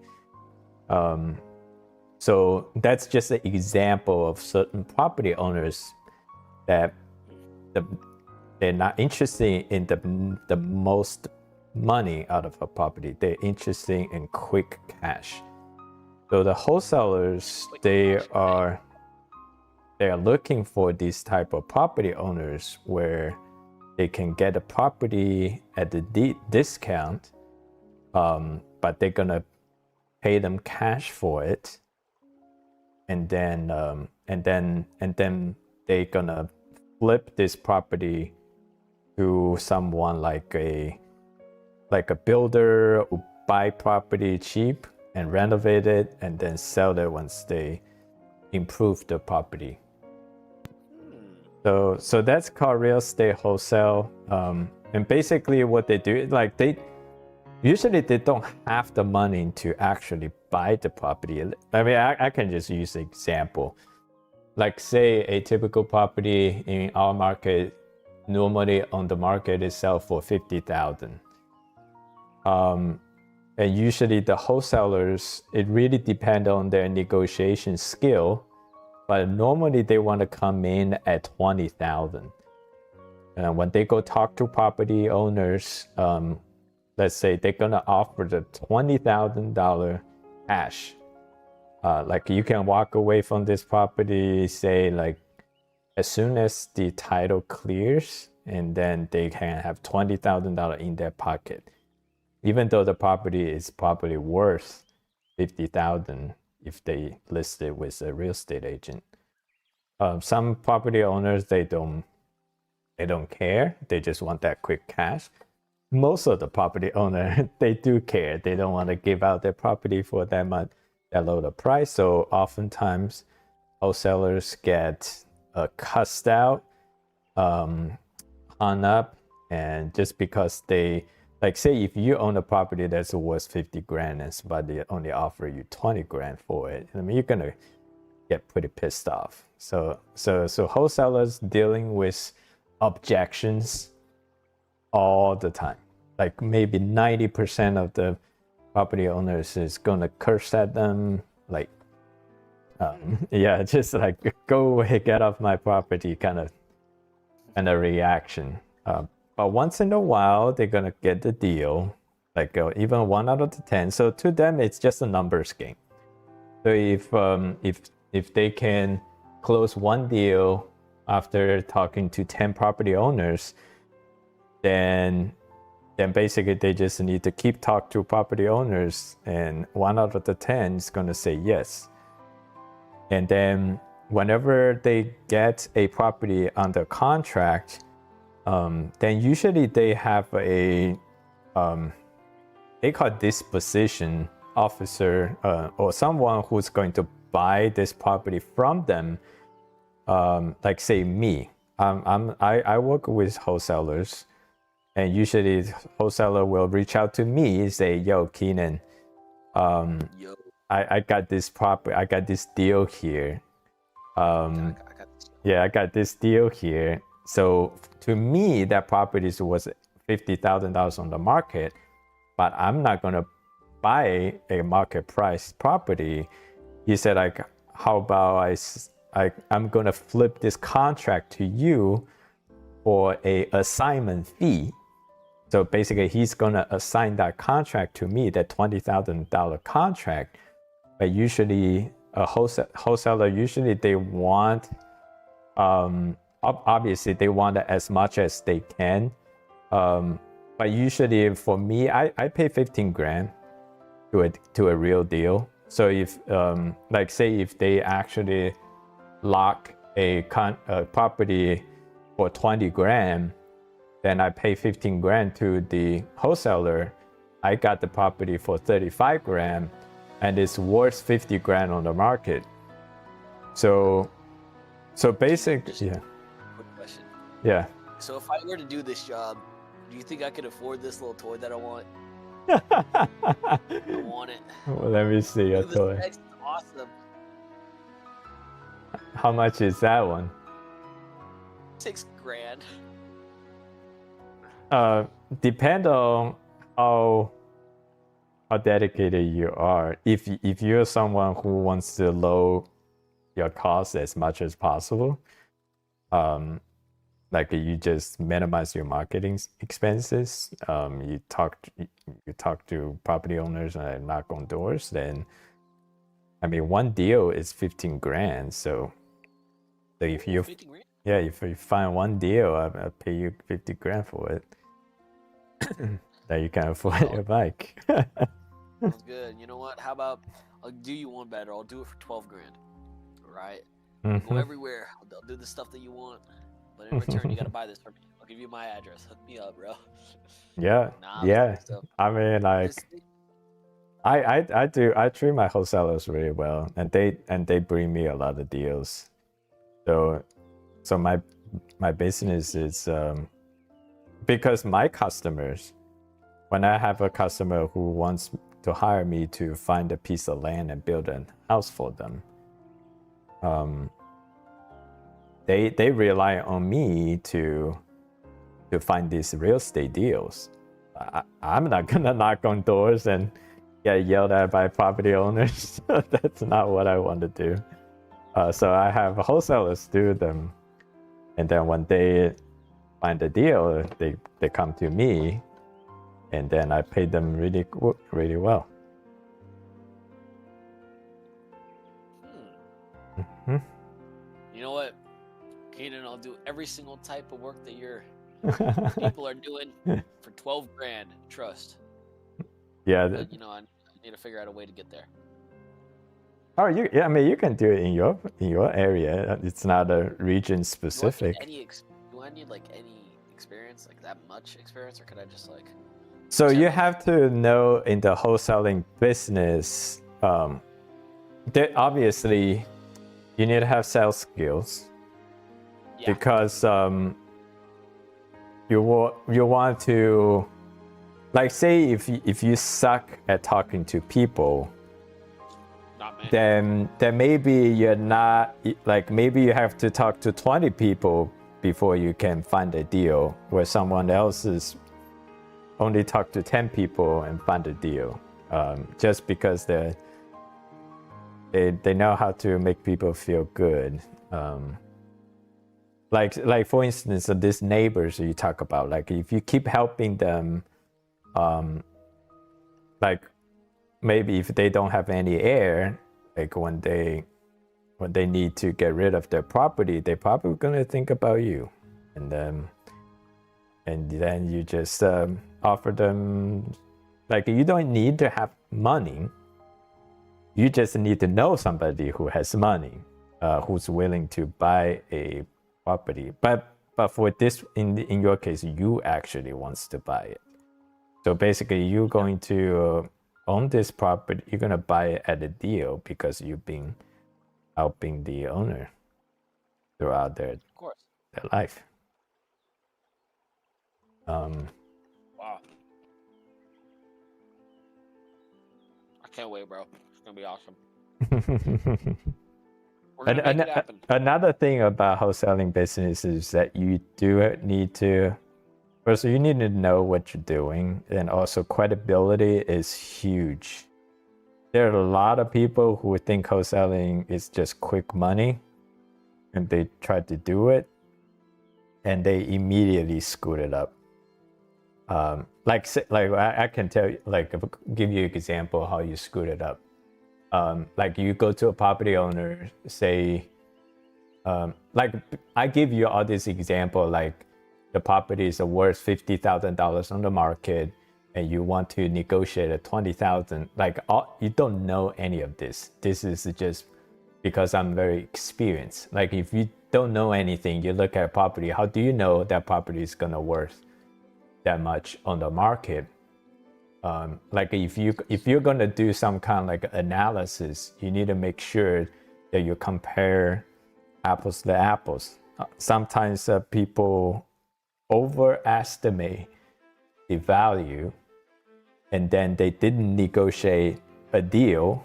So that's just an example of certain property owners that they're not interested in the most money out of a property. They're interested in quick cash. So the wholesalers, they are looking for these type of property owners where they can get a property at a discount, but they're gonna pay them cash for it, and then they're gonna flip this property to someone like a builder who buy property cheap and renovate it and then sell it once they improve the property. So that's called real estate wholesale. And basically what they do, like they don't have the money to actually buy the property. I mean, I can just use an example. Like, say a typical property in our market, normally on the market is sell for $50,000. And usually the wholesalers, it really depends on their negotiation skill, but normally they want to come in at $20,000. And when they go talk to property owners, let's say they're gonna offer the $20,000 cash. Like, you can walk away from this property, say, like, as soon as the title clears, and then they can have $20,000 in their pocket, even though the property is probably worth $50,000 if they list it with a real estate agent. Some property owners, they don't care. They just want that quick cash. Most of the property owner, they do care. They don't want to give out their property for that much, that low the price. So oftentimes, wholesalers get cussed out, hung up, and just because they, like, say if you own a property that's worth 50 grand and somebody only offer you 20 grand for it, I mean, you're gonna get pretty pissed off. So wholesalers dealing with objections all the time. Like maybe 90% of the property owners is gonna curse at them, like, yeah, just like go away, get off my property, kind of reaction. But once in a while, they're gonna get the deal, like even 1 out of the 10. So to them, it's just a numbers game. So if they can close one deal after talking to 10 property owners, then basically they just need to keep talking to property owners, and 1 out of the 10 is going to say yes. And then whenever they get a property under contract, then usually they have a they call disposition officer, or someone who's going to buy this property from them. Like say me, I work with wholesalers, and usually wholesaler will reach out to me and say, yo, Kenan, I got this property, I got this deal here. I got this deal here. So to me, that property was $50,000 on the market, but I'm not gonna buy a market price property. He said, like, how about I'm gonna flip this contract to you for a assignment fee. So basically, he's gonna assign that contract to me, that $20,000 contract. But usually, a wholesaler, usually they want, obviously they want as much as they can. But usually for me, I pay 15 grand to a real deal. So if, like say if they actually lock a property for 20 grand, then I pay 15 grand to the wholesaler. I got the property for 35 grand, and it's worth 50 grand on the market. So basically, yeah. Quick question. Yeah. So if I were to do this job, do you think I could afford this little toy that I want? I want it. Well, let me see a toy. This is awesome. How much is that one? $6 grand. Depend on how dedicated you are. If you're someone who wants to lower your costs as much as possible, like you just minimize your marketing expenses, you talk to property owners and knock on doors, then I mean one deal is 15 grand. So if you if you find one deal, I'll pay you 50 grand for it. That you can afford your bike. Sounds good. You know what? How about I'll do you one better. I'll do it for 12 grand. Right? Go everywhere. I'll do the stuff that you want. But in return, you gotta buy this for me. I'll give you my address. Hook me up, bro. Yeah. I mean, like, I treat my wholesalers really well, and they bring me a lot of deals. So my business is because my customers, when I have a customer who wants to hire me to find a piece of land and build a house for them, they rely on me to find these real estate deals. I'm not gonna knock on doors and get yelled at by property owners. That's not what I want to do. So I have wholesalers do them, and then when they find a deal, they come to me, and then I pay them really well. You know what, Kenan? I'll do every single type of work that you're People are doing for 12 grand. Trust. Yeah. But I need to figure out a way to get there. Oh, I mean, you can do it in your area. It's not a region specific. Do I need like any experience, like that much experience, or could I just like? So you have to know in the wholesaling business. Obviously, you need to have sales skills. Yeah. Because you want to, like, say if you suck at talking to people. Then maybe you're not, like, maybe you have to talk to 20 people before you can find a deal, where someone else is only talk to 10 people and find a deal, just because they know how to make people feel good. Like for instance, these neighbors you talk about, like if you keep helping them, like maybe if they don't have any air, like when they need to get rid of their property, they're probably gonna think about you, and then you just offer them, like, you don't need to have money. You just need to know somebody who has money, who's willing to buy a property. But for this, in your case, you actually wants to buy it. So basically, you're going to own this property. You're gonna buy it at a deal because you've been helping the owner throughout their life. Wow. I can't wait, bro. It's gonna be awesome. We're gonna make it happen. Another thing about wholesaling business is that you do need to, first, you need to know what you're doing, and also credibility is huge. There are a lot of people who think wholesaling is just quick money, and they try to do it, and they immediately screw it up. Like I can tell you, like, give you an example how you screwed it up. Like you go to a property owner, say, like I give you all this example, like the property is worth $50,000 on the market, and you want to negotiate at $20,000. Like you don't know any of this. This is just because I'm very experienced. Like if you don't know anything, you look at a property, how do you know that property is gonna worth that much on the market? Like if you're gonna do some kind of like analysis, you need to make sure that you compare apples to apples. Sometimes people overestimate the value, and then they didn't negotiate a deal,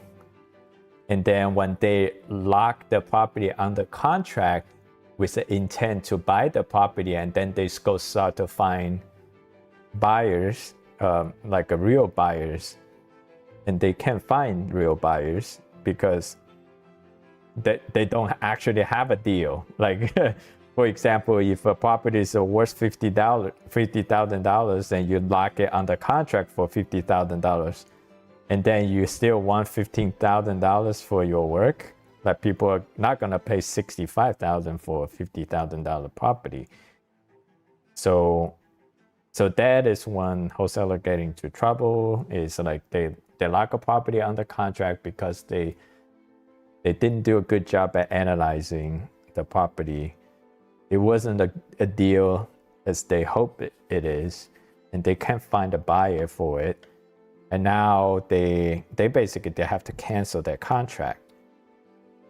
and then when they lock the property under contract with the intent to buy the property, and then they go start to find buyers, like a real buyers, and they can't find real buyers because they don't actually have a deal. Like for example, if a property is worth $50,000 and you lock it under contract for $50,000, and then you still want $15,000 for your work, like people are not gonna pay $65,000 for a $50,000 property. So that is when wholesaler get into trouble. Is like they lock a property under contract because they didn't do a good job at analyzing the property. It wasn't a deal as they hope it is, and they can't find a buyer for it. And now they basically have to cancel their contract.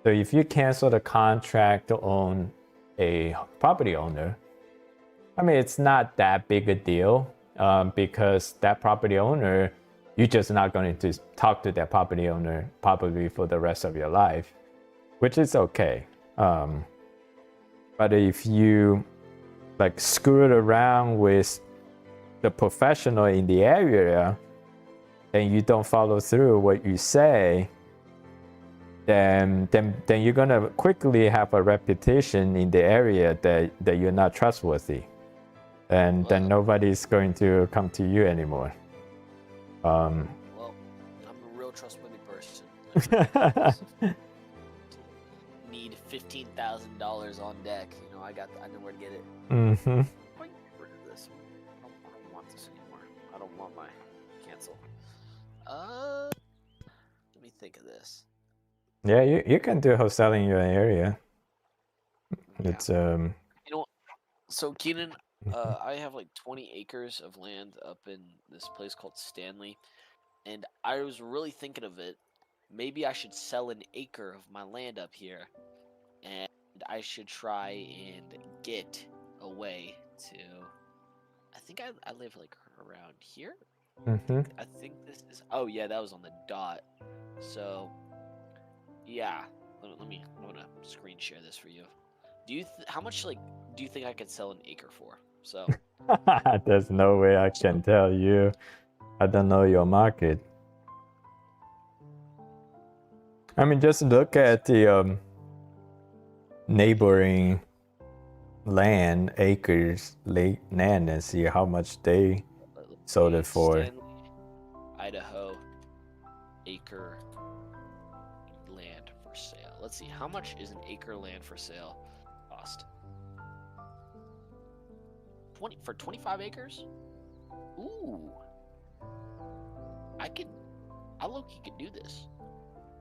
So if you cancel the contract to own a property owner, I mean, it's not that big a deal, because that property owner, you're just not going to talk to that property owner probably for the rest of your life, which is okay. But if you like screw it around with the professional in the area, and you don't follow through what you say, then you're gonna quickly have a reputation in the area that you're not trustworthy, and then nobody's going to come to you anymore. Well, I'm a real trustworthy person. Need $15,000 on deck. I know where to get it. Mm-hmm. on my cancel. Let me think of this. Yeah, you can do wholesaling in your area. Yeah. It's You know, so Kenan, I have like 20 acres of land up in this place called Stanley, and I was really thinking of it. Maybe I should sell an acre of my land up here, and I should try and get away to. I think I live like around here. I think this is. Oh yeah, that was on the dot. So yeah, let me. I'm gonna screen share this for you. Do you how much like do you think I could sell an acre for? So There's no way I can tell you. I don't know your market. I mean, just look at the neighboring land, acres, land, and see how much they sold it for. Stanley, Idaho, acre land for sale. Let's see, how much is an acre land for sale cost? 20 for 25 acres? Ooh, I low-key could do this.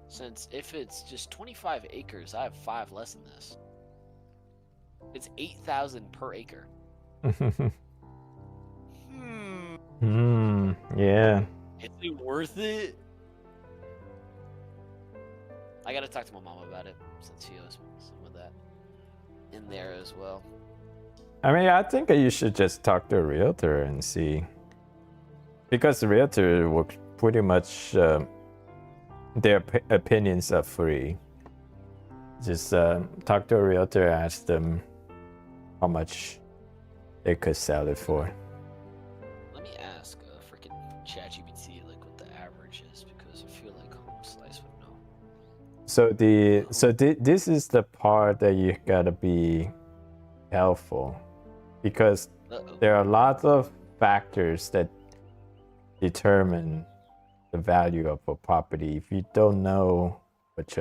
Since if it's just 25 acres, I have 5 less than this. It's 8,000 per acre. Yeah. Is it worth it? I gotta talk to my mom about it since she owes some of that in there as well. I mean, I think you should just talk to a realtor and see. Because the realtor will pretty much, their opinions are free. Just talk to a realtor, ask them how much they could sell it for. Let me ask freaking ChatGPT like what the average is, because I feel like Home Slice would know. So this is the part that you gotta be helpful, because there are lots of factors that determine the value of a property. If you don't know what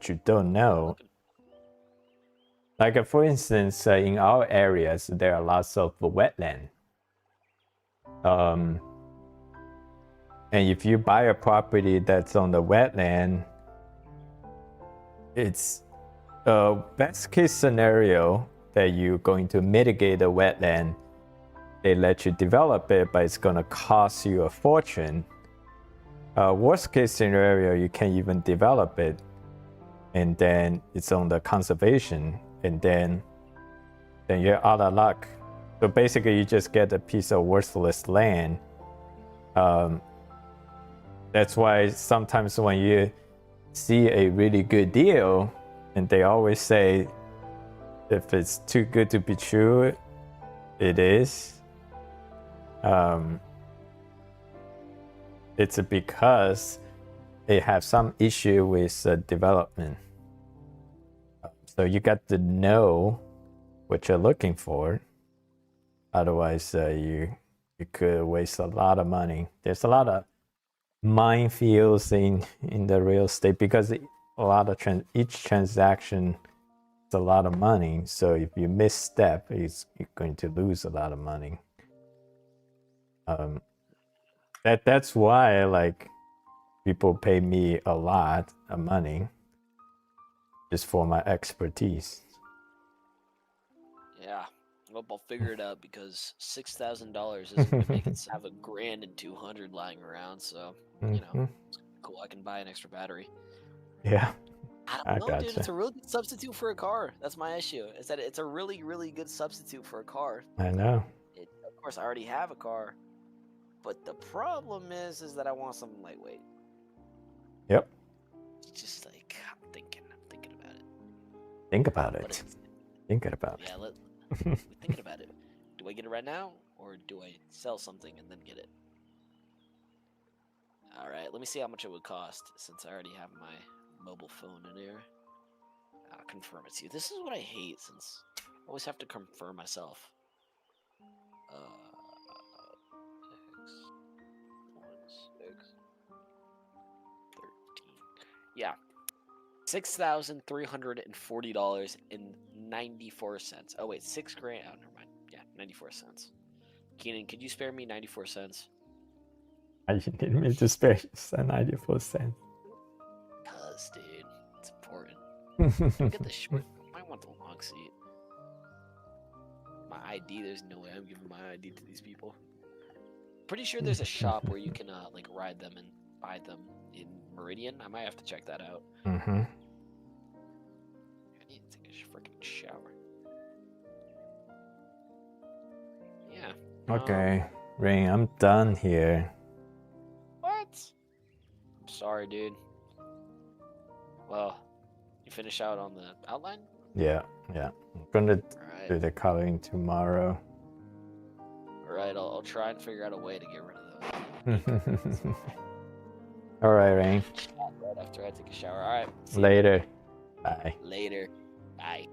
you don't know, like for instance, in our areas there are lots of wetland. And if you buy a property that's on the wetland, it's a best case scenario that you're going to mitigate the wetland. They let you develop it, but it's gonna cost you a fortune. Worst case scenario, you can't even develop it, and then it's on the conservation, and then you're out of luck. So basically, you just get a piece of worthless land. That's why sometimes when you see a really good deal, and they always say, if it's too good to be true, it is. It's because they have some issue with development. So you got to know what you're looking for. Otherwise, you could waste a lot of money. There's a lot of minefields in the real estate, because a lot of each transaction is a lot of money. So if you misstep, you're going to lose a lot of money. That's why like people pay me a lot of money just for my expertise. Yeah, well, I'll figure it out, because $6,000 isn't gonna make it have $1,200 lying around. So you know, it's cool. I can buy an extra battery. Yeah, I don't know, dude. It's a really good substitute for a car. That's my issue. Is that it's a really, really good substitute for a car. I know. Of course, I already have a car, but the problem is that I want something lightweight. Yep. It's just like I'm thinking about it. Think about it. Thinking about it. Yeah, we're thinking about it. Do I get it right now, or do I sell something and then get it? All right, let me see how much it would cost, since I already have my mobile phone in here. I'll confirm it to you. This is what I hate, since I always have to confirm myself. 13. Yeah, $6,340.94. Oh wait, $6,000. Oh, never mind. Yeah, 94 cents. Kenan, could you spare me 94 cents? You need me to spare you 94 cents. Cuz, dude, it's important. Don't get the short. I might want the long seat. My ID, there's no way I'm giving my ID to these people. Pretty sure there's a shop where you can like ride them and buy them in Meridian. I might have to check that out. Mm-hmm. I need to take a freaking shower. Yeah. Okay, Ring, I'm done here. What? I'm sorry, dude. Well, you finish out on the outline? Yeah. I'm gonna do Alright. the coloring tomorrow. Alright, I'll try and figure out a way to get rid of those. Alright, Ring. Right after I take a shower. Alright. Later. Bye. Later. Bye.